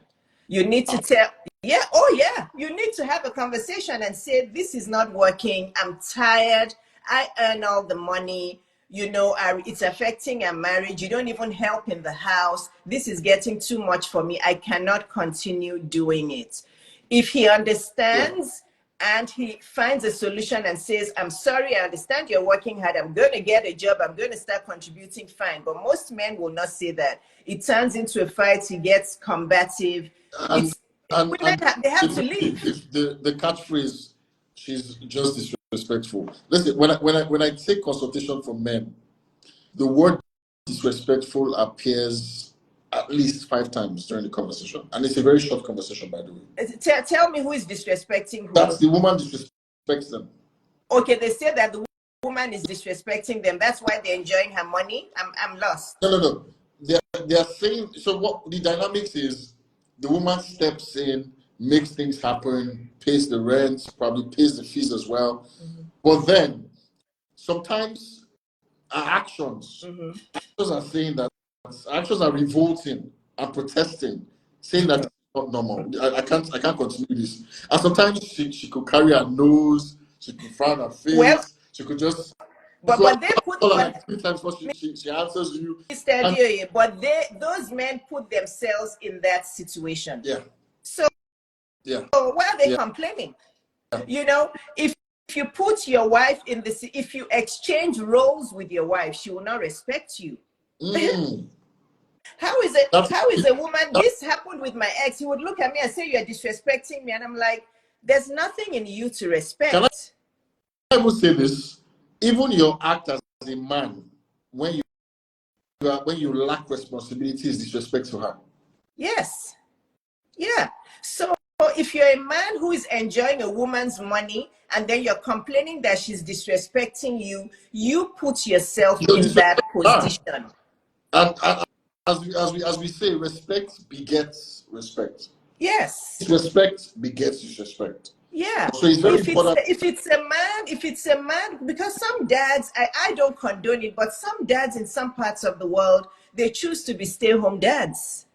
You need to tell, you need to have a conversation and say, this is not working, I'm tired, I earn all the money, it's affecting our marriage, you don't even help in the house, this is getting too much for me, I cannot continue doing it. If he understands and he finds a solution and says, I'm sorry, I understand you're working hard, I'm going to get a job, I'm going to start contributing, fine. But most men will not say that. It turns into a fight, he gets combative. They have to leave.
If the catchphrase, she's just disrespectful. Listen, when I take consultation from men, the word disrespectful appears at least 5 times during the conversation, and it's a very short conversation, by the way.
Tell me who is disrespecting who?
That's the woman disrespects them.
Okay, they say that the woman is disrespecting them. That's why they're enjoying her money. I'm lost.
No. They are saying, so what the dynamics is, the woman steps in, makes things happen, pays the rent, probably pays the fees as well. Mm-hmm. But then sometimes our actions are saying that, actions are revolting and protesting, saying that it's not normal. I can't continue this. And sometimes she could carry her nose, she could frown her face, she could just.
But they put
like 3 times before she answers you.
But those men put themselves in that situation.
Yeah.
So why are they complaining? Yeah. If you put your wife in this, if you exchange roles with your wife, she will not respect you. How is a woman? This happened with my ex. He would look at me and say, "You're disrespecting me," and I'm like, "There's nothing in you to respect."
Can I will say this? Even your act as a man, when you lack responsibility, is disrespect to her.
Yes. Yeah. So if you're a man who is enjoying a woman's money and then you're complaining that she's disrespecting you, you put yourself in that position.
And as we say, respect begets respect.
Yes.
Disrespect begets disrespect.
Yeah.
So it's very important.
If it's a man, because some dads, I don't condone it, but some dads in some parts of the world, they choose to be stay-home dads.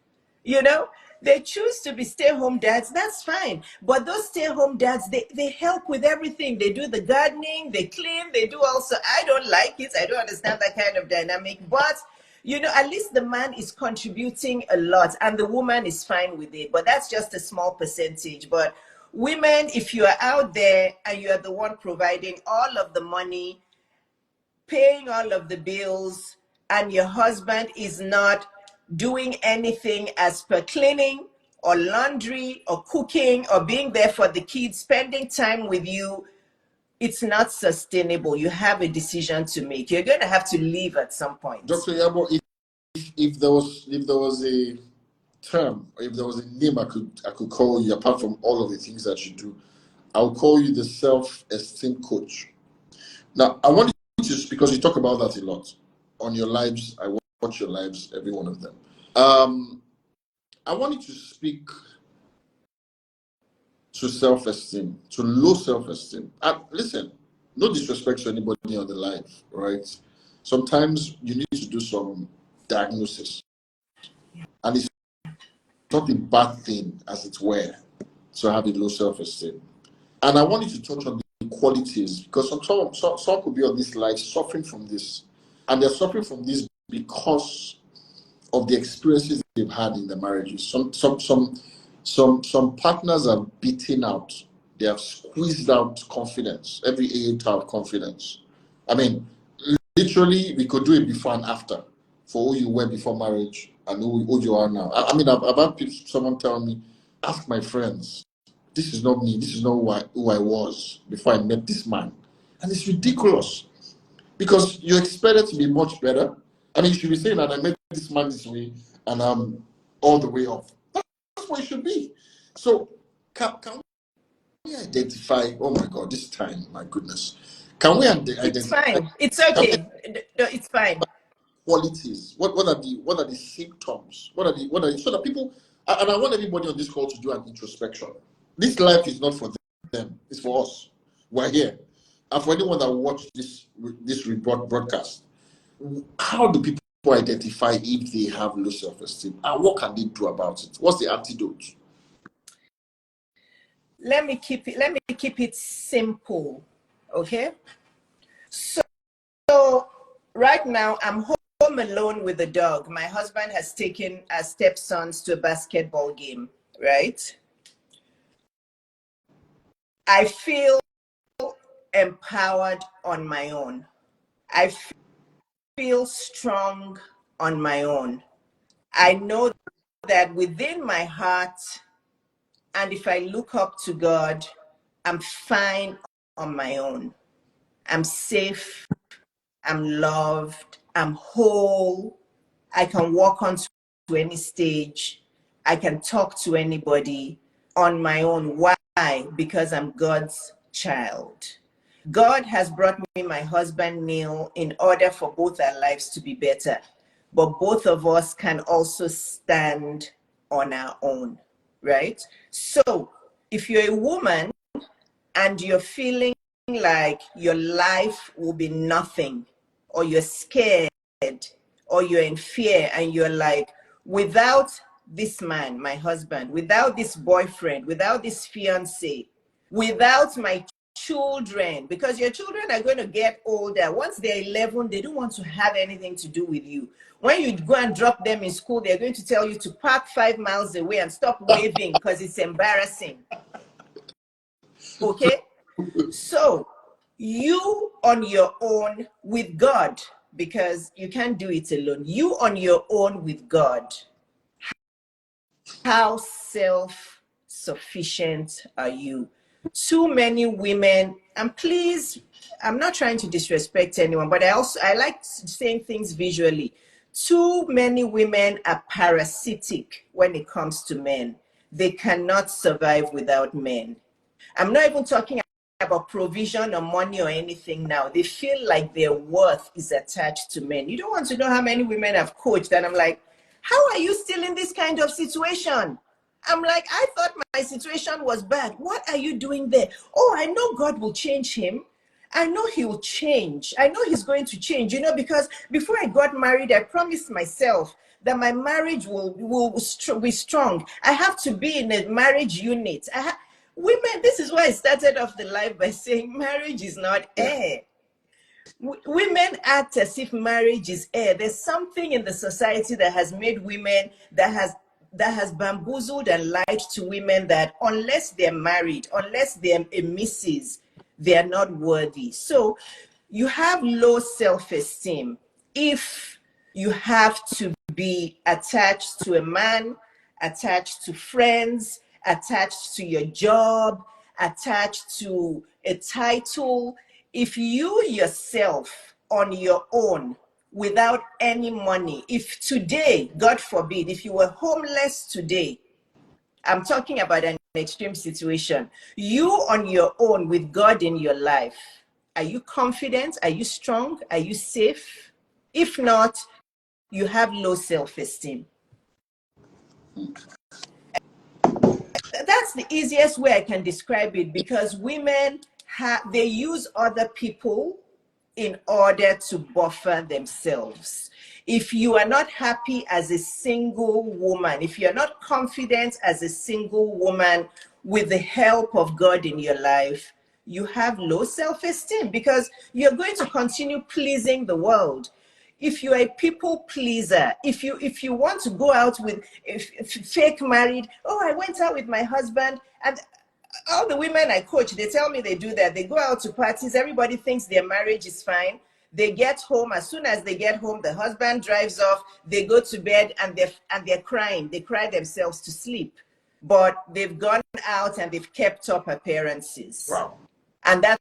They choose to be stay-home dads, that's fine. But those stay-home dads, they help with everything. They do the gardening, they clean, they do also. I don't like it. I don't understand that kind of dynamic. But, at least the man is contributing a lot and the woman is fine with it. But that's just a small percentage. But women, if you are out there and you are the one providing all of the money, paying all of the bills, and your husband is not doing anything as per cleaning or laundry or cooking or being there for the kids, spending time with you, it's not sustainable. You have a decision to make. You're going to have to leave at some point.
Dr. Iyabo, if there was a term, or if there was a name I could call you, apart from all of the things that you do, I'll call you the self-esteem coach. Now, I want you to, because you talk about that a lot on your lives. I watch your lives, every one of them. I want you to speak to self-esteem, to low self-esteem. And listen, no disrespect to anybody on the live, right? Sometimes you need to do some diagnosis. And it's not a bad thing, as it were, to have a low self-esteem. And I want you to touch on the qualities, because some could be on this life suffering from this. And they're suffering from this because of the experiences they've had in their marriages. Some partners are beaten out. They have squeezed out confidence, every iota of confidence. I mean, literally, we could do it before and after for who you were before marriage and who you are now. I mean, I've had someone tell me, ask my friends, this is not me, this is not who I was before I met this man. And it's ridiculous because you expect it to be much better. I mean, you should be saying that I met this man this way and I'm all the way off. That's what it should be. So, can we identify? Oh my God, this time, my goodness. Can we identify?
It's fine. It's okay. No, it's fine.
Qualities. What are the symptoms? What are the so that people, and I want everybody on this call to do an introspection. This life is not for them, it's for us. We're here. And for anyone that watched this broadcast, how do people identify if they have low self-esteem? And what can they do about it? What's the antidote?
Let me keep it simple. Okay? So right now I'm home alone with the dog. My husband has taken our stepsons to a basketball game, right? I feel empowered on my own. I feel strong on my own. I know that within my heart, and if I look up to God, I'm fine on my own. I'm safe. I'm loved. I'm whole. I can walk onto any stage. I can talk to anybody on my own. Why? Because I'm God's child. God has brought me my husband Neil in order for both our lives to be better. But both of us can also stand on our own, right? So if you're a woman and you're feeling like your life will be nothing, or you're scared, or you're in fear, and you're like, without this man, my husband, without this boyfriend, without this fiance, without my children, because your children are going to get older. Once they're 11, they don't want to have anything to do with you. When you go and drop them in school, they're going to tell you to park 5 miles away and stop waving because it's embarrassing. Okay? So you on your own with God, because you can't do it alone. You on your own with God. How self-sufficient are you? Too many women, and please, I'm not trying to disrespect anyone, but I like saying things visually. Too many women are parasitic when it comes to men. They cannot survive without men. I'm not even talking about provision or money or anything now. They feel like their worth is attached to men. You don't want to know how many women I've coached, and I'm like, how are you still in this kind of situation? I'm like, I thought my situation was bad. What are you doing there? Oh, I know God will change him. I know he will change. I know he's going to change, because before I got married, I promised myself that my marriage will be strong. I have to be in a marriage unit. Women, this is why I started off the life by saying marriage is not air. Women act as if marriage is air. There's something in the society that has made women, that has bamboozled and lied to women, that unless they're married, unless they're a missus, they're not worthy. So you have low self-esteem if you have to be attached to a man, attached to friends, attached to your job, attached to a title. If you yourself on your own, without any money, if today, God forbid, if you were homeless today, I'm talking about an extreme situation, you on your own with God in your life, are you confident? Are you strong? Are you safe? If not, you have low self-esteem. That's the easiest way I can describe it, because women they use other people in order to buffer themselves. If you are not happy as a single woman, if you're not confident as a single woman with the help of God in your life, you have low self-esteem, because you're going to continue pleasing the world. If you're a people pleaser, if you want to go out with fake married, oh, I went out with my husband, and all the women I coach, they tell me they do that. They go out to parties, everybody thinks their marriage is fine. They get home, as soon as they get home, the husband drives off, they go to bed, and they're crying. They cry themselves to sleep. But they've gone out and they've kept up appearances.
Wow.
And that's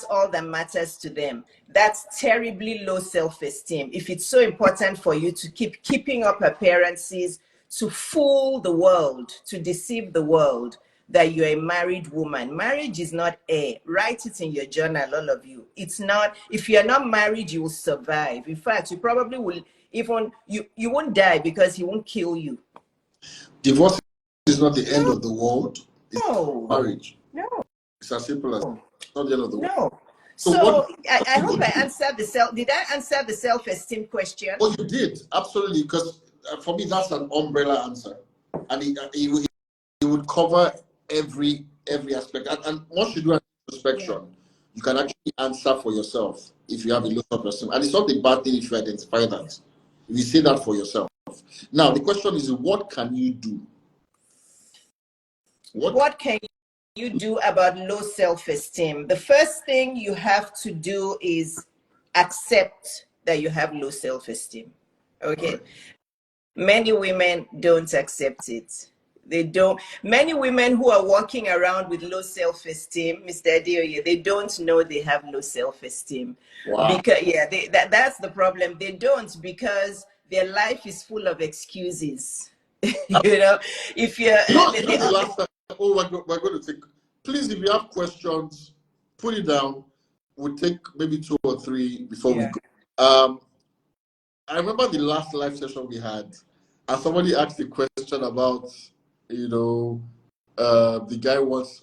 all that matters to them. That's terribly low self-esteem. If it's so important for you to keep keeping up appearances, to fool the world, to deceive the world that you're a married woman. Marriage is not air. Write it in your journal, all of you. It's not. If you're not married, you will survive. In fact, you probably will even, you won't die, because he won't kill you.
Divorce is not the end of the world. It's
No.
marriage.
No.
It's as simple as it's not the end of the world.
No.
So
So
what
I hope I answered did I answer the self-esteem question?
Oh, you did, absolutely, because for me that's an umbrella answer, and it would cover every aspect. And once you do an introspection, you can actually answer for yourself if you have a low self-esteem, and it's not a bad thing if you identify that. If you say that for yourself. Now the question is, what can you do?
What can you do about low self-esteem? The first thing you have to do is accept that you have low self-esteem. Okay. Many women don't accept it. They don't. Many women who are walking around with low self-esteem, Mr. Adeoye, they don't know they have low self-esteem.
Wow.
Because that's the problem. They don't, because their life is full of excuses. You know, if you're
the last time, we're going to take. Please, if you have questions, put it down. We'll take maybe 2 or 3 before we go. I remember the last live session we had, and somebody asked a question about, the guy wants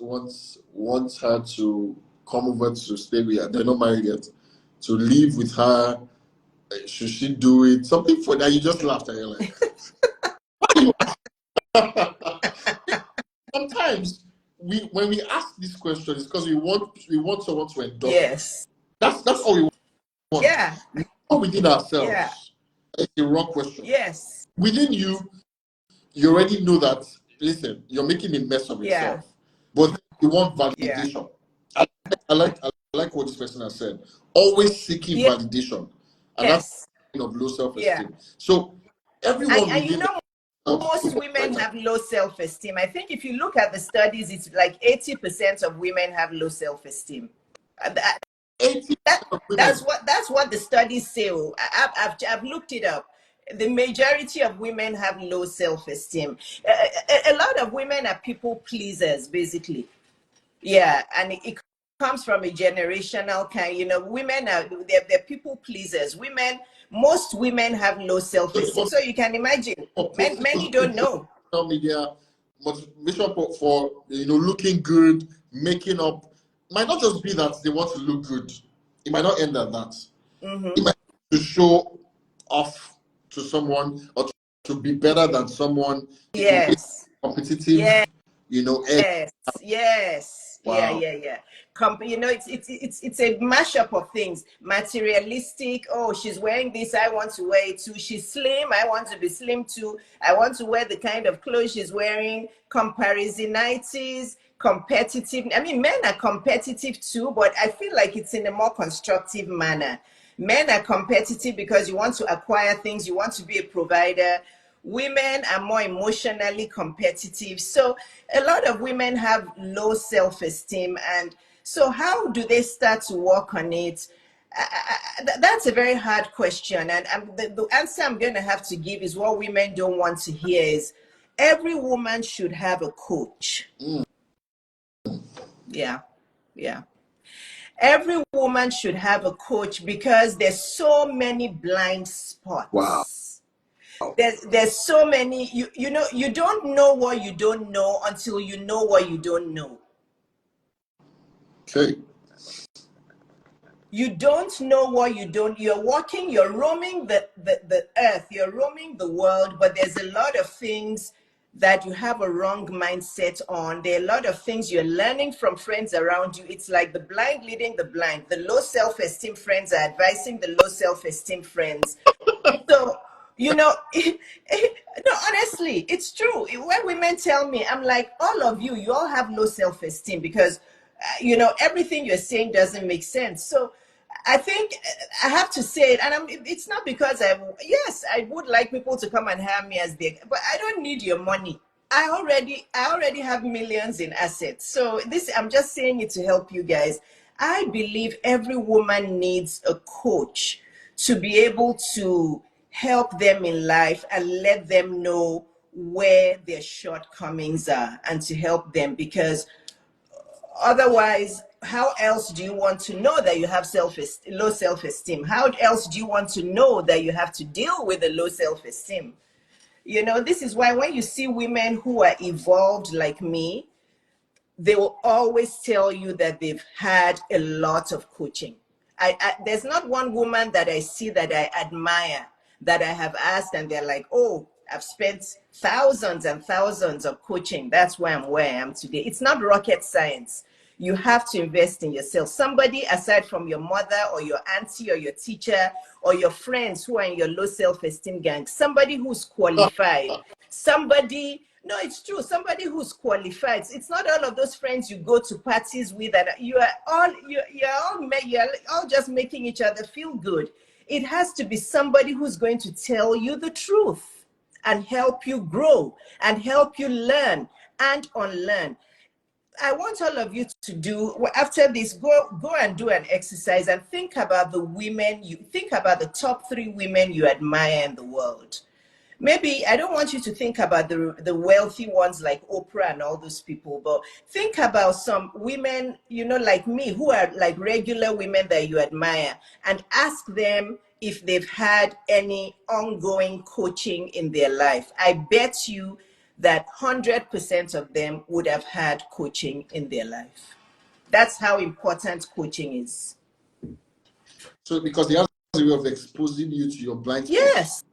her to come over to stay with her. They're not married yet. To live with her. Should she do it? Something for that. You just laughed and you're like, sometimes when we ask these questions, it's because we want someone to endorse.
Yes.
That's all we want.
Yeah.
Not within ourselves.
Yeah.
It's the wrong question.
Yes.
Within you already know that, listen, you're making a mess of yourself. But you want validation. I like what this person has said. Always seeking validation. And that's kind of low self-esteem. So everyone
and most women have low self-esteem. I think if you look at the studies, it's like 80% of women have low self-esteem. That's what the studies say. I've looked it up. The majority of women have low self-esteem. A lot of women are people pleasers, basically. Yeah, and it comes from a generational kind. Women they're people pleasers. Most women have low self-esteem. So you can imagine, many don't know.
Social media motivation for looking good, making up, might not just be that they want to look good. It might not end at that. It might be to show off to someone, or to be better than someone.
Yes.
Competitive.
Yes. Yes.
Wow.
Yeah. It's a mashup of things. Materialistic. Oh, she's wearing this, I want to wear it too. She's slim, I want to be slim too. I want to wear the kind of clothes she's wearing. Comparisonitis, competitive. I mean, men are competitive too, but I feel like it's in a more constructive manner. Men are competitive because you want to acquire things, you want to be a provider. Women are more emotionally competitive. So a lot of women have low self-esteem. And so how do they start to work on it? That's a very hard question. And the answer I'm going to have to give is what women don't want to hear is every woman should have a coach. Yeah. Yeah. Every woman should have a coach because there's so many blind spots.
Wow.
There's so many, you know, you don't know what you don't know until you know what you don't know.
Okay.
You don't know what you don't. You're walking, you're roaming the earth, you're roaming the world, but there's a lot of things that you have a wrong mindset on. There are a lot of things you're learning from friends around you. It's like the blind leading the blind. The low self-esteem friends are advising the low self-esteem friends. So, you know, no, honestly, it's true. When women tell me, I'm like, all of you, you all have low self-esteem because, you know, everything you're saying doesn't make sense. So I think I have to say it. And it's not because yes, I would like people to come and hire me as they, but I don't need your money. I already have millions in assets. So this, I'm just saying it to help you guys. I believe every woman needs a coach to be able to help them in life and let them know where their shortcomings are and to help them, because otherwise, how else do you want to know that you have low self-esteem? How else do you want to know that you have to deal with a low self-esteem? You know, this is why when you see women who are evolved like me, they will always tell you that they've had a lot of coaching. There's not one woman that I see that I admire that I have asked and they're like, oh, I've spent thousands and thousands of coaching. That's why I'm where I am today. It's not rocket science. You have to invest in yourself. Somebody aside from your mother or your auntie or your teacher or your friends who are in your low self-esteem gang, somebody who's qualified, somebody, no, it's true, somebody who's qualified. It's not all of those friends you go to parties with and you're all just making each other feel good. It has to be somebody who's going to tell you the truth and help you grow and help you learn and unlearn. I want all of you to do, after this, go and do an exercise and think about the top 3 women you admire in the world. Maybe I don't want you to think about the wealthy ones like Oprah and all those people, but think about some women, you know, like me, who are like regular women that you admire, and ask them if they've had any ongoing coaching in their life. I bet you that 100% of them would have had coaching in their life. That's how important coaching is.
So because the answer is a way of exposing you to your blind spots.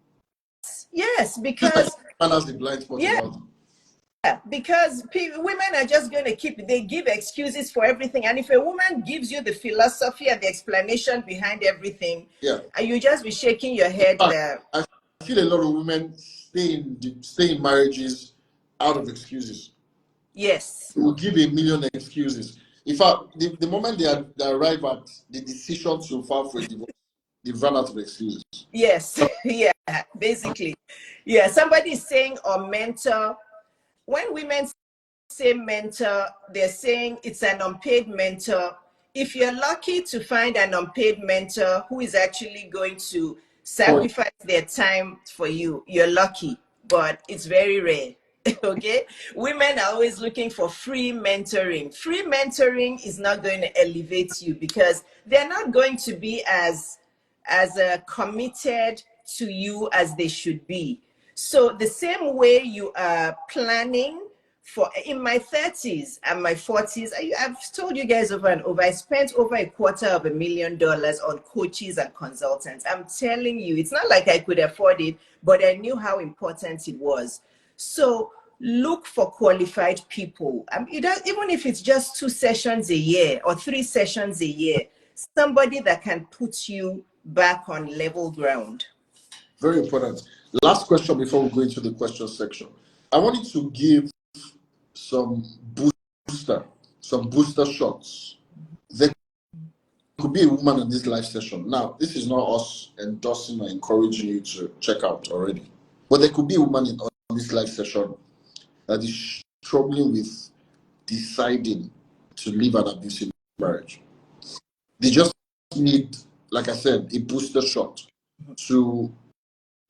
Yes,
Just like
because
man has the blind spot about them.
because women are just going to they give excuses for everything. And if a woman gives you the philosophy and the explanation behind everything,
Yeah.
and you just be shaking your head there.
I feel a lot of women stay in marriages out of excuses.
Yes.
They will give a million excuses. In fact, the moment they arrive at the decision to file for a divorce, they've run out of excuses.
Yes. Yeah, basically. Yeah, somebody is saying or mentor. When women say mentor, they're saying it's an unpaid mentor. If you're lucky to find an unpaid mentor who is actually going to sacrifice their time for you, you're lucky, but it's very rare. Okay, women are always looking for free mentoring. Free mentoring is not going to elevate you because they're not going to be as committed to you as they should be. So the same way you are planning for, in my 30s and my 40s, I've told you guys over and over, I spent over $250,000 on coaches and consultants. I'm telling you, it's not like I could afford it, but I knew how important it was. So look for qualified people. Even if it's just 2 sessions a year or 3 sessions a year, somebody that can put you back on level ground.
Very important. Last question before we go into the question section. I want you to give some booster shots. There could be a woman in this live session. Now, this is not us endorsing or encouraging you to check out already. But there could be a woman on this live session that is struggling with deciding to leave an abusive marriage. They just need, like I said, a booster shot to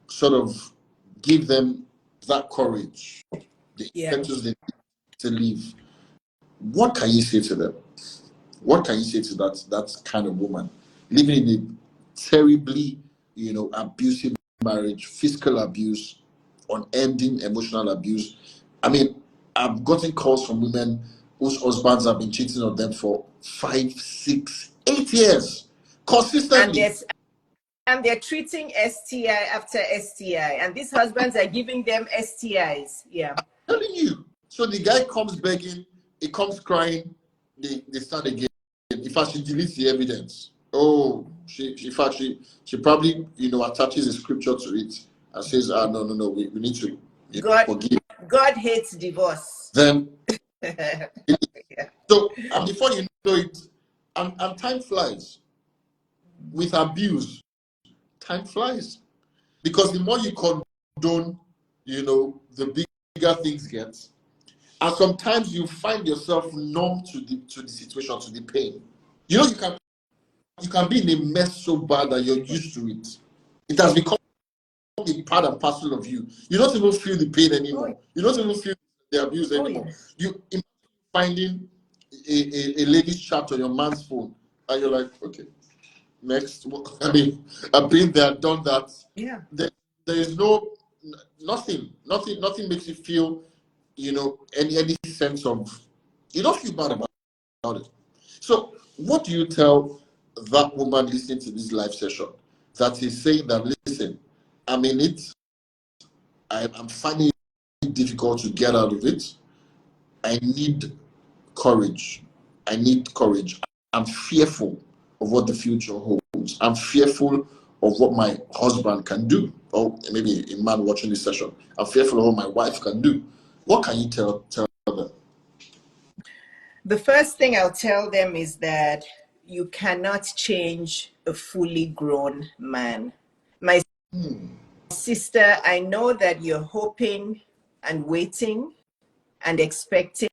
sort of give them that courage, the impetus they need to leave. What can you say to them? What can you say to that kind of woman living in a terribly, abusive marriage, physical abuse, unending emotional abuse? I mean, I've gotten calls from women whose husbands have been cheating on them for 5, 6, 8 years consistently.
And they're treating STI after STI, and these husbands are giving them STIs. Yeah.
I'm telling you. So the guy comes begging, he comes crying, they start again. In fact, she deletes the evidence. Oh, in fact, she probably, attaches a scripture to it and says, no, we need to forgive.
God hates divorce.
Then, so, and before you know it, and time flies. With abuse, time flies. Because the more you condone, the bigger things get. And sometimes you find yourself numb to the situation, to the pain. You can be in a mess so bad that you're used to it. It has become a part and parcel of you. You don't even feel the pain anymore. You don't even feel the abuse anymore. You imagine finding a lady's chat on your man's phone, and you're like, okay, next. I mean, I've been there, done that.
Yeah.
There is nothing makes you feel, any sense of, you don't feel bad about it. So what do you tell that woman listening to this live session that is saying that, listen, I'm in it, I'm finding it difficult to get out of it, I need courage. I'm fearful of what the future holds. I'm fearful of what my husband can do, or maybe a man watching this session. I'm fearful of what my wife can do. What can you tell them?
The first thing I'll tell them is that you cannot change a fully grown man. My sister, I know that you're hoping and waiting and expecting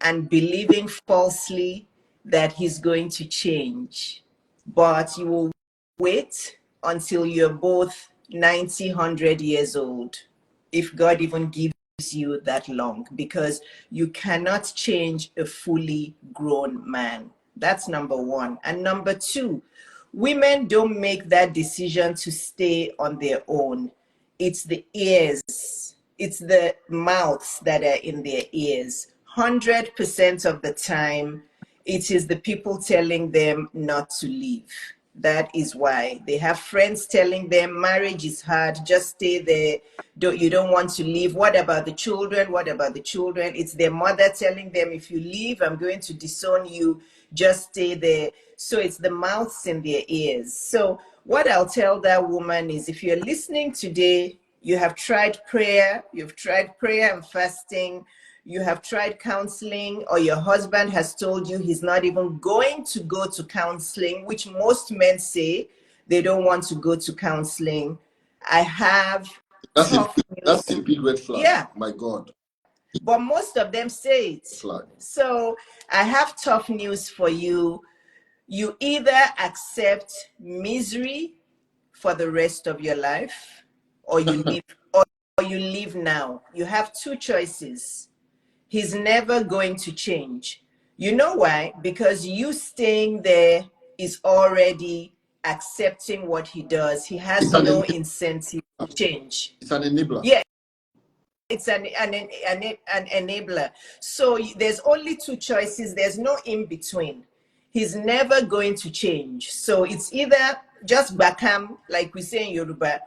and believing falsely that he's going to change. But you will wait until you're both 90, 100 years old, if God even gives you that long, because you cannot change a fully grown man. That's number one. And number two, women don't make that decision to stay on their own. It's the ears, it's the mouths that are in their ears. 100% of the time, it is the people telling them not to leave. That is why they have friends telling them marriage is hard, just stay there. You don't want to leave. What about the children? What about the children? It's their mother telling them, if you leave, I'm going to disown you. Just stay there. So it's the mouths in their ears. So what I'll tell that woman is, if you're listening today, you have tried prayer, you've tried prayer and fasting, you have tried counseling, or your husband has told you he's not even going to go to counseling, which most men say they don't want to go to counseling. I have
That's a big red flag.
Yeah.
My God.
But most of them say it.
Flag.
So I have tough news for you. You either accept misery for the rest of your life, or you leave, or you leave now. You have two choices. He's never going to change. You know why? Because you staying there is already accepting what he does. He has no incentive to change.
It's an enabler.
Yeah, it's an enabler. So there's only two choices. There's no in between. He's never going to change. So it's either just bakam, like we say in Yoruba,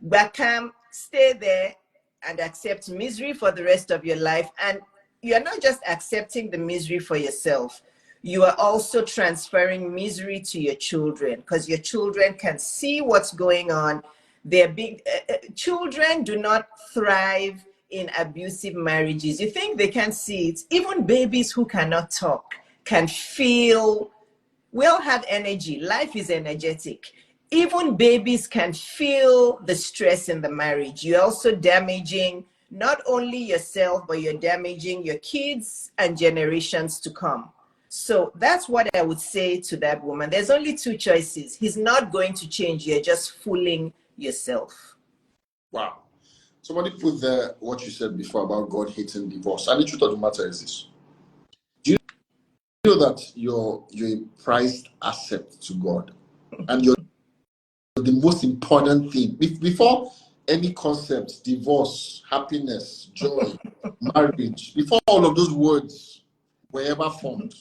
bakam, stay there and accept misery for the rest of your life. And you're not just accepting the misery for yourself. You are also transferring misery to your children, because your children can see what's going on. Their big children do not thrive in abusive marriages. You think they can see it? Even babies who cannot talk can feel. We all have energy. Life is energetic. even babies can feel the stress in the marriage. You're also damaging not only yourself, but you're damaging your kids and generations to come. So that's what I would say to that woman. There's only two choices. He's not going to change. You're just fooling yourself.
Wow. Somebody put there what you said before about God hating divorce. And the truth of the matter is this. Do you know that you're a prized asset to God? And you're the most important thing. Before any concept, divorce, happiness, joy, marriage, before all of those words were ever formed,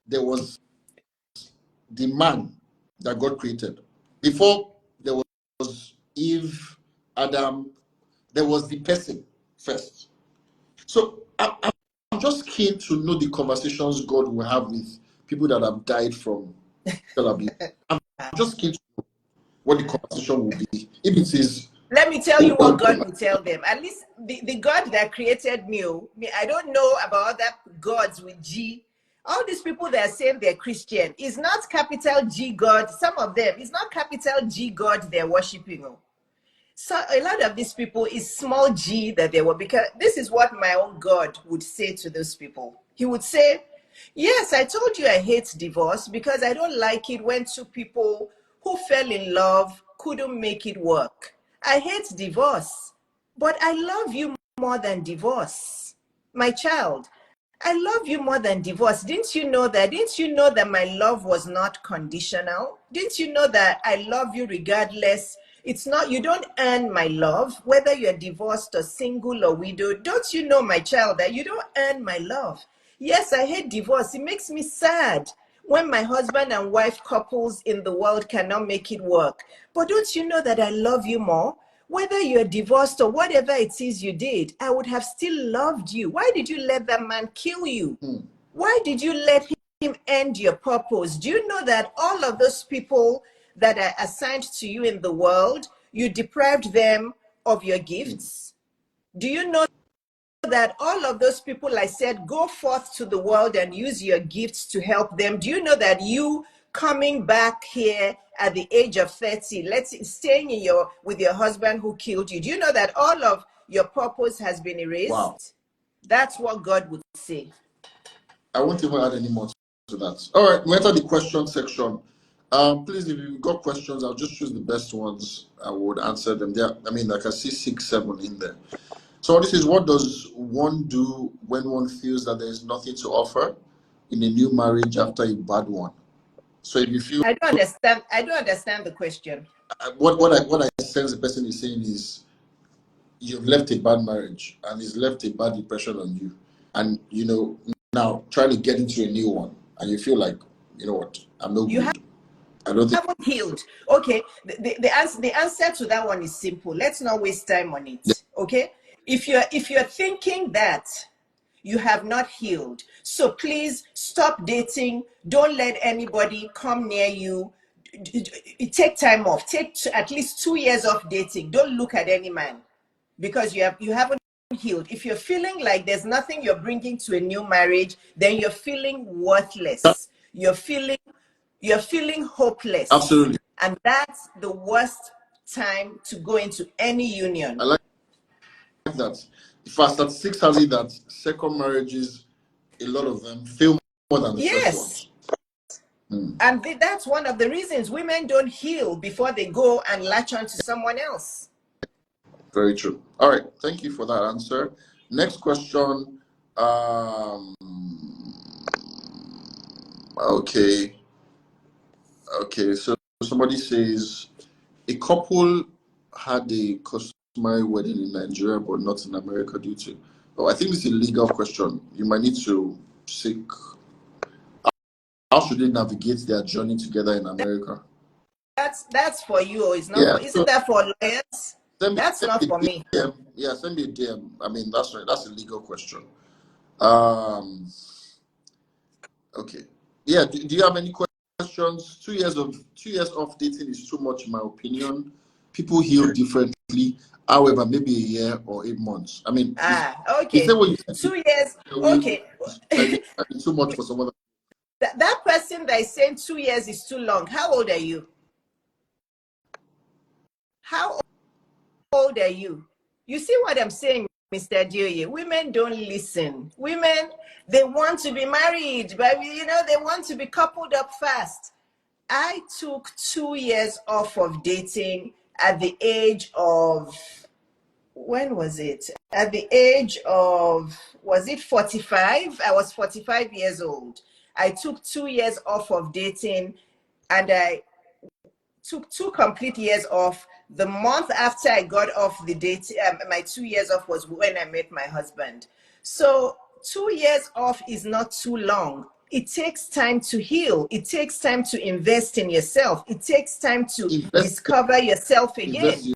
there was the man that God created. Before there was Eve, Adam, there was the person first. So I'm just keen to know the conversations God will have with people that have died from child abuse. I'm just keen to know what the conversation will be. If it is,
Let me tell you what God will tell them. At least the God that created me, I don't know about other gods with G. All these people that are saying they're Christian is not capital G God. Some of them, it's not capital G God they're worshiping. So a lot of these people is small g that they were, because this is what my own God would say to those people. He would say, yes, I told you I hate divorce because I don't like it when two people who fell in love couldn't make it work. I hate divorce, but I love you more than divorce. My child, I love you more than divorce. Didn't you know that? Didn't you know that my love was not conditional? Didn't you know that I love you regardless? It's not, you don't earn my love, whether you're divorced or single or widowed. Don't you know, my child, that you don't earn my love? Yes, I hate divorce. It makes me sad when my husband and wife couples in the world cannot make it work. But don't you know that I love you more? Whether you're divorced or whatever it is you did, I would have still loved you. Why did you let that man kill you? Why did you let him end your purpose? Do you know that all of those people that are assigned to you in the world, you deprived them of your gifts? Do you know that all of those people I said, go forth to the world and use your gifts to help them? Do you know that you coming back here at the age of 30, staying with your husband who killed you, do you know that all of your purpose has been erased?
wow.
That's what God would say.
I won't even add any more to that. All right, we enter the question section. Please, if you've got questions, I'll just choose the best ones. I would answer them. There, I mean, I can see 6, 7 in there. So this is, what does one do when one feels that there is nothing to offer in a new marriage after a bad one? So if you feel,
I don't understand the question.
what I sense the person is saying is, you've left a bad marriage and it's left a bad impression on you, and now trying to get into a new one, and you feel like, you know what, I'm no good. I don't think.
Haven't healed. Okay, the answer to that one is simple. Let's not waste time on
Yeah.
it. Okay, if you're thinking that you have not healed, so please stop dating. Don't let anybody come near you. Take time off. Take at least 2 years off dating. Don't look at any man, because you haven't healed. If you're feeling like there's nothing you're bringing to a new marriage, then you're feeling worthless. You're feeling hopeless.
Absolutely.
And that's the worst time to go into any union.
I like that. If our statistics tell you that second marriages, a lot of them fail more than the first
Yes.
ones.
And that's one of the reasons women don't heal before they go and latch on to someone else.
Very true. All right, thank you for that answer. Next question. Okay. So somebody says, a couple had a customary wedding in Nigeria but not in America due to. Oh, I think this is a legal question. You might need to seek. How should they navigate their journey together in America?
That's for you, or it's not
Yeah.
for, isn't
So
that for lawyers?
send
That's not
me
for
a
me.
DM. Yeah, send me a DM. I mean, that's right. That's a legal question. Um. Okay. Yeah. Do you have any questions? 2 years of dating is too much, in my opinion. People heal differently. However, maybe a year or 8 months. I mean, is
Okay.
that what you said?
2 years. Okay.
Might be too much for someone.
That person that is saying 2 years is too long. How old are you? How old are you? You see what I'm saying, Mr. Dioye? Women don't listen. Women, they want to be married, but they want to be coupled up fast. I took 2 years off of dating at the age of, when was it? At the age of, was it 45? I was 45 years old. I took 2 years off of dating, and I took 2 complete years off. The month after I got off the date, my 2 years off was when I met my husband. So 2 years off is not too long. It takes time to heal. It takes time to invest in yourself. It takes time to discover yourself again.
Invest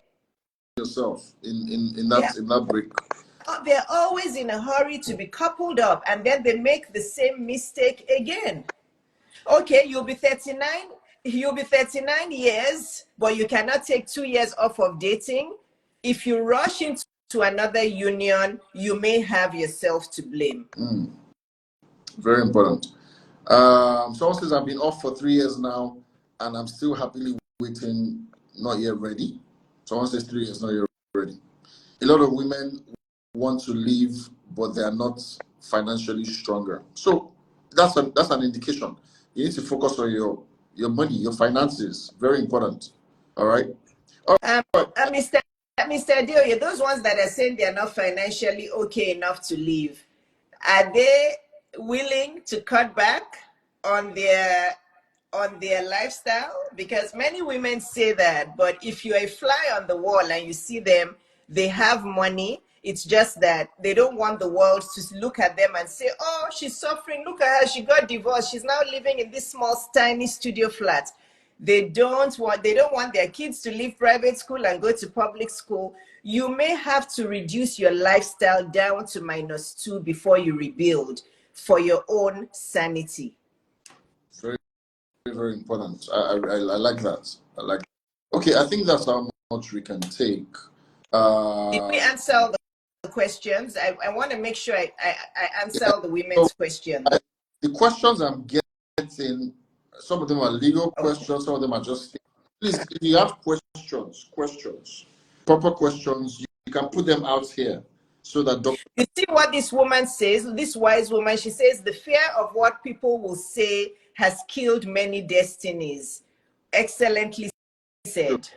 yourself in
Yeah.
that break.
They're always in a hurry to be coupled up, and then they make the same mistake again. Okay, you'll be 39 years, but you cannot take 2 years off of dating. If you rush into another union, you may have yourself to blame.
Very important. Someone says, I've been off for 3 years now, and I'm still happily waiting, not yet ready. Someone says 3 years, not yet ready. A lot of women want to leave, but they are not financially stronger. So that's an indication. You need to focus on your money, your finances. Very important. All right.
Mr. Dioye, those ones that are saying they're not financially okay enough to leave, are they willing to cut back on their lifestyle? Because many women say that, but if you're a fly on the wall and you see them, they have money. It's just that they don't want the world to look at them and say, oh, she's suffering. Look at her. She got divorced. She's now living in this small, tiny studio flat. They don't want their kids to leave private school and go to public school. You may have to reduce your lifestyle down to -2 before you rebuild, for your own sanity.
Very, very important. I like that. I like. Okay, I think that's how much we can take.
Did we answer all the questions? I want to make sure I answer all the women's questions.
The questions I'm getting, some of them are legal questions, some of them are just. Please, if you have questions, proper questions, you can put them out here so that
You see what this woman says, this wise woman, she says, the fear of what people will say has killed many destinies. Excellently said.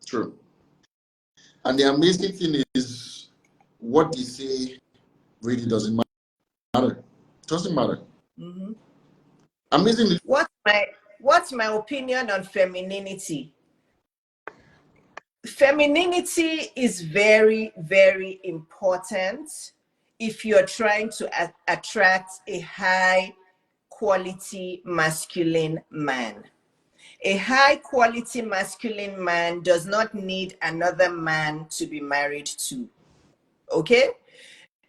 True. And the amazing thing is, what they say really doesn't matter. It doesn't matter.
Mm-hmm.
Amazingly.
What's my opinion on femininity? Femininity is very, very important if you're trying to attract a high quality masculine man. A high quality masculine man does not need another man to be married to. Okay?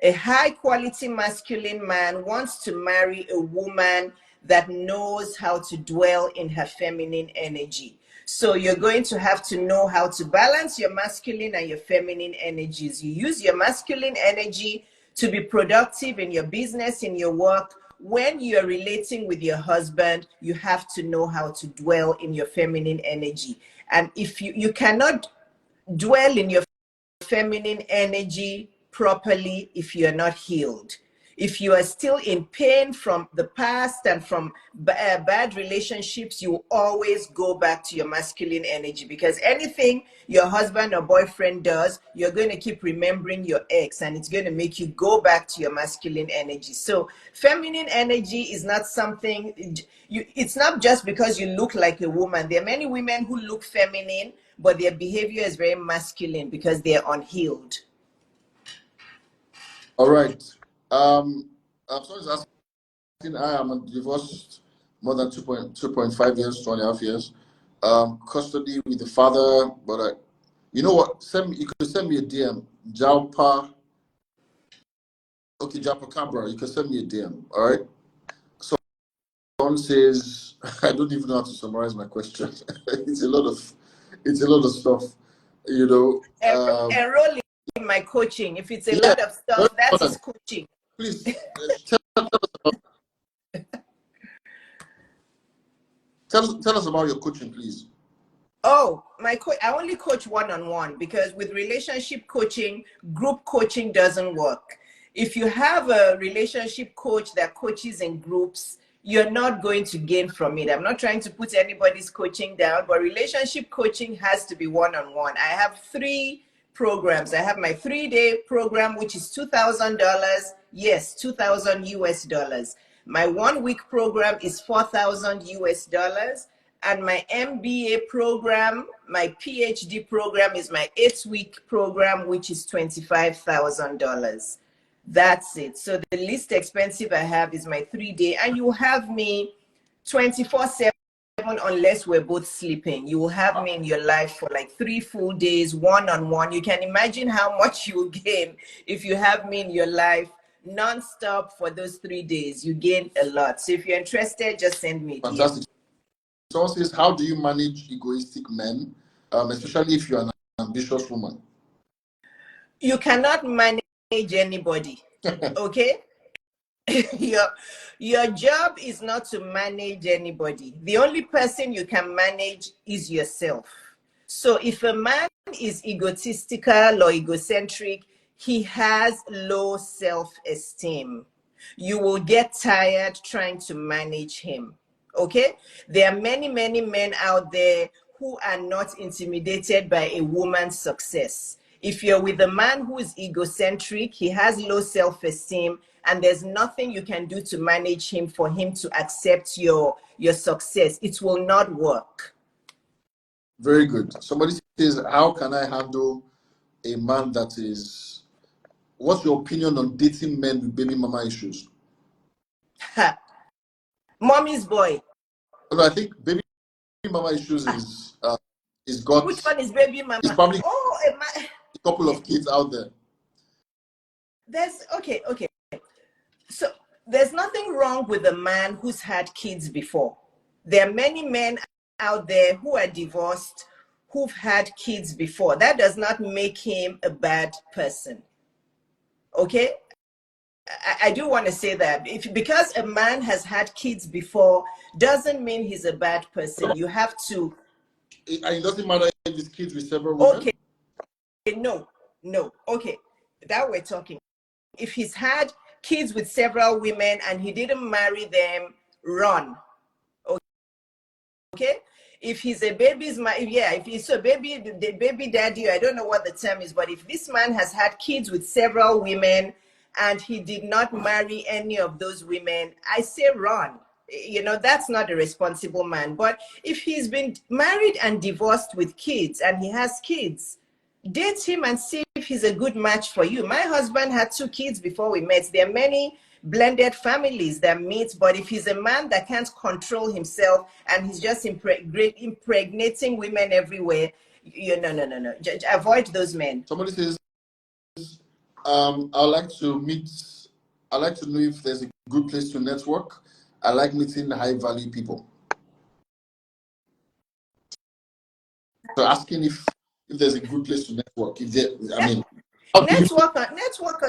A high quality masculine man wants to marry a woman that knows how to dwell in her feminine energy. So you're going to have to know how to balance your masculine and your feminine energies. You use your masculine energy to be productive in your business, in your work. When you're relating with your husband, you have to know how to dwell in your feminine energy. And if you cannot dwell in your feminine energy properly if you're not healed. If you are still in pain from the past and from bad relationships, you always go back to your masculine energy, because anything your husband or boyfriend does, you're going to keep remembering your ex, and it's going to make you go back to your masculine energy. So feminine energy is not something, it's not just because you look like a woman. There are many women who look feminine, but their behavior is very masculine because they're unhealed.
All right. Someone's asking, I am divorced more than 2.5 years, 2.5 years. Custody with the father, but you know what? You could send me a DM. Jalpa. Okay, Jalpa Cabra. You can send me a DM. All right. So someone says, I don't even know how to summarize my question. It's a lot of stuff.
Enroll in my coaching. If it's a lot of stuff, that is coaching.
Please tell us about your coaching, please.
Oh, I only coach one-on-one because with relationship coaching, group coaching doesn't work. If you have a relationship coach that coaches in groups, you're not going to gain from it. I'm not trying to put anybody's coaching down, but relationship coaching has to be one-on-one. I have 3 programs. I have my 3-day program, which is $2,000. Yes, 2,000 US dollars. My 1-week program is 4,000 US dollars. And my MBA program, my PhD program is my 8-week program, which is $25,000. That's it. So the least expensive I have is my 3-day, and you have me 24/7 unless we're both sleeping. You will have me in your life for like 3 full days, one-on-one. You can imagine how much you will gain if you have me in your life non-stop for those 3 days. You gain a lot. So if you're interested, just send me a DM.
Fantastic. Someone says, how do you manage egoistic men, especially if you're an ambitious woman?
You cannot manage anybody, okay? Your job is not to manage anybody. The only person you can manage is yourself. So if a man is egotistical or egocentric, he has low self-esteem. You will get tired trying to manage him. Okay? There are many, many men out there who are not intimidated by a woman's success. If you're with a man who is egocentric, he has low self-esteem, and there's nothing you can do to manage him for him to accept your success. It will not work.
Very good. Somebody says, how can I handle a man that is... What's your opinion on dating men with baby mama issues?
Mommy's boy.
Well, I think baby mama issues is got...
Which one is baby mama?
It's probably
a
couple of kids out there.
There's okay. So there's nothing wrong with a man who's had kids before. There are many men out there who are divorced, who've had kids before. That does not make him a bad person. Okay? I do want to say that because a man has had kids before doesn't mean he's a bad person. You have to.
And it doesn't matter if it's kids with several women.
Okay. No. Okay. That we're talking. If he's had kids with several women and he didn't marry them, run. Okay? If he's a baby's if he's a baby, the baby daddy, I don't know what the term is, but if this man has had kids with several women and he did not marry any of those women, I say run. That's not a responsible man. But if he's been married and divorced with kids and he has kids, date him and see if he's a good match for you. My husband had 2 kids before we met. There are many blended families that meet, but if he's a man that can't control himself and he's just impregnating women everywhere, no. Avoid those men.
Somebody says, I'd like to know if there's a good place to network. I like meeting high value people. So asking if there's a good place to network.
Network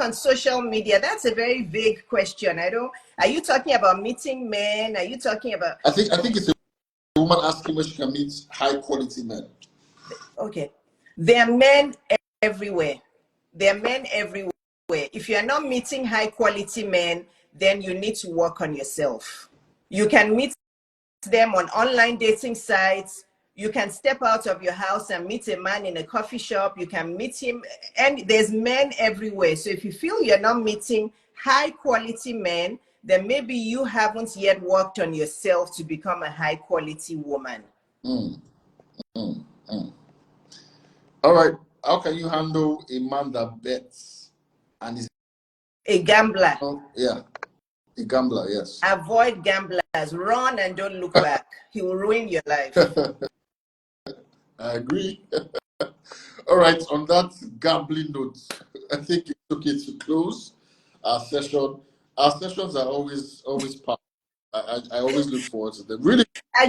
on social media. That's a very vague question. Are you talking about meeting men? Are you talking about?
I think it's a woman asking where she can meet high quality men.
Okay. There are men everywhere. If you're not meeting high quality men, then you need to work on yourself. You can meet them on online dating sites. You can step out of your house and meet a man in a coffee shop. You can meet him, and there's men everywhere. So if you feel you're not meeting high quality men, then maybe you haven't yet worked on yourself to become a high quality woman.
All right. How can you handle a man that bets and is
a gambler?
Yeah. A gambler, yes.
Avoid gamblers. Run and don't look back. He will ruin your life.
I agree. All right. On that gambling note, I think it's okay to close our session. Our sessions are always packed. I always look forward to them. Really,
I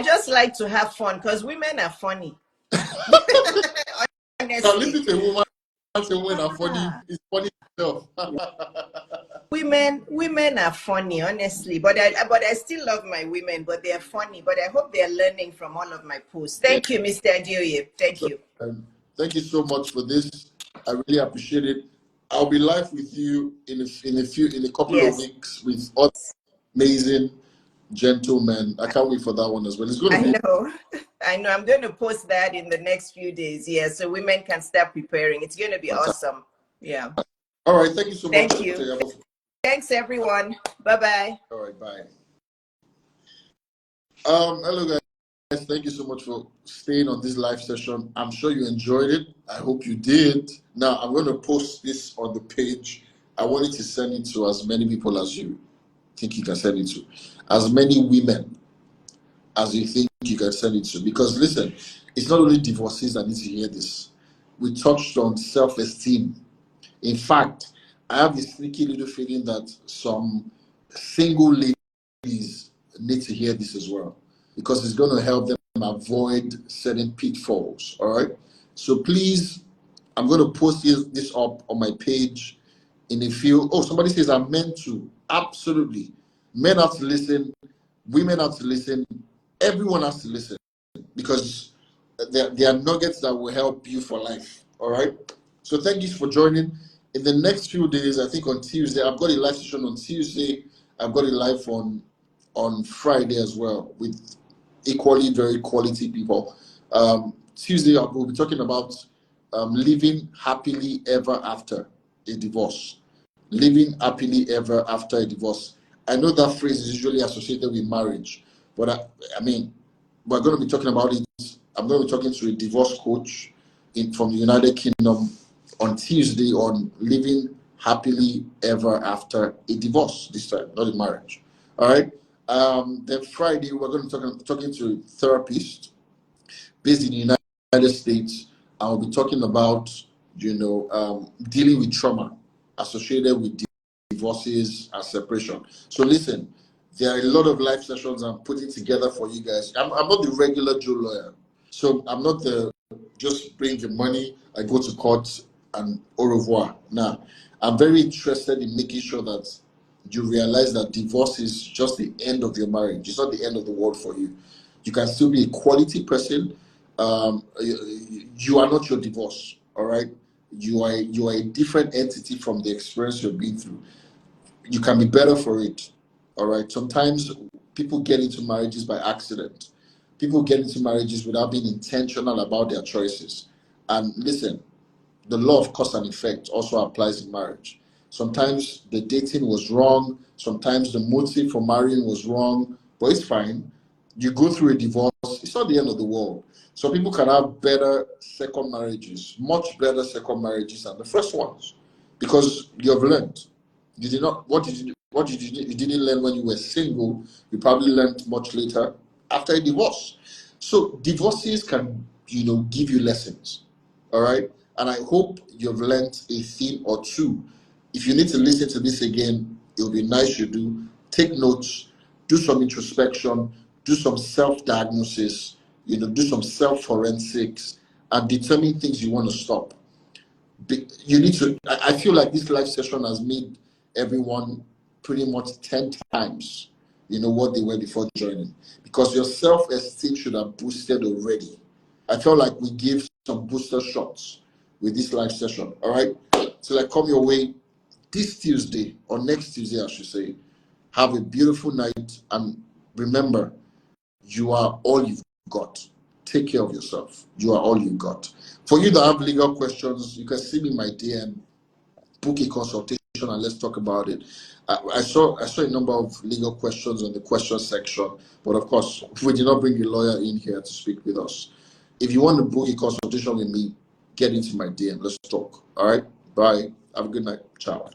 just like to have fun because women are funny.
Honestly. Now, listen to a woman say women are funny. It's funny itself.
women are funny, honestly. But I still love my women. But they're funny. But I hope they're learning from all of my posts.
Yeah.
Thank you, Mr. Adioye. Thank you.
Thank you so much for this. I really appreciate it. I'll be live with you in a couple of
Yes,
weeks with other amazing gentlemen. I can't wait for that one as well. It's going to
I
be
know. I know. I'm going to post that in the next few days. Yeah, so women can start preparing. It's going to be
fantastic.
awesome. Yeah.
All right. Thank you so much,
Thank
Dr.
you.
Iyabo.
Thanks, everyone. Bye-bye.
All right. Bye. Hello, guys. Thank you so much for staying on this live session. I'm sure you enjoyed it. I hope you did. Now, I'm going to post this on the page. I wanted to send it to as many people as you think you can send it to, as many women as you think you can send it to. Because listen, it's not only divorcees that need to hear this. We touched on self-esteem. In fact, I have this sneaky little feeling that some single ladies need to hear this as well, because it's going to help them avoid certain pitfalls. All right. So please, I'm going to post this up on my page in a few. Oh, somebody says I'm meant to. Absolutely. Men have to listen. Women have to listen. Everyone has to listen, because there are nuggets that will help you for life. All right. So thank you for joining. In the next few days, I think on Tuesday, I've got a live session on Tuesday. I've got a live on Friday as well with equally very quality people. Tuesday, we'll be talking about living happily ever after a divorce. Living happily ever after a divorce. I know that phrase is usually associated with marriage, but I mean, we're going to be talking about it. I'm going to be talking to a divorce coach from the United Kingdom on Tuesday on living happily ever after a divorce, this time, not a marriage. All right. Then Friday, we're going to be talking to a therapist based in the United States. I'll be talking about, dealing with trauma associated with divorces and separation. So listen, there are a lot of live sessions I'm putting together for you guys. I'm not the regular Joe lawyer. So I'm not the just bring the money, I go to court and au revoir. Now, I'm very interested in making sure that you realize that divorce is just the end of your marriage. It's not the end of the world for you. You can still be a quality person. You are not your divorce, all right? You are a different entity from the experience you've been through. You can be better for it, all right? Sometimes people get into marriages by accident. People get into marriages without being intentional about their choices. And listen, the law of cause and effect also applies in marriage. Sometimes the dating was wrong. Sometimes the motive for marrying was wrong, but it's fine. You go through a divorce, it's not the end of the world. So people can have better second marriages, much better second marriages than the first ones, because you have learned. You did not, you didn't learn when you were single, you probably learned much later after a divorce. So divorces can, give you lessons. All right. And I hope you've learned a thing or two. If you need to listen to this again, it'll be nice you do. Take notes, do some introspection, do some self-diagnosis, do some self-forensics, and determine things you want to stop. You need to, I feel like this live session has made everyone pretty much 10 times, what they were before joining. Because your self-esteem should have boosted already. I felt like we gave some booster shots with this live session. All right. So I come your way this Tuesday, or next Tuesday, I should say. Have a beautiful night, and remember, you are all you've got. Take care of yourself. You are all you've got. For you that have legal questions, you can see me in my DM, book a consultation, and let's talk about it. I saw a number of legal questions on the question section, but of course, we did not bring a lawyer in here to speak with us. If you want to book a consultation with me, get into my DM. Let's talk. All right. Bye. Have a good night. Ciao.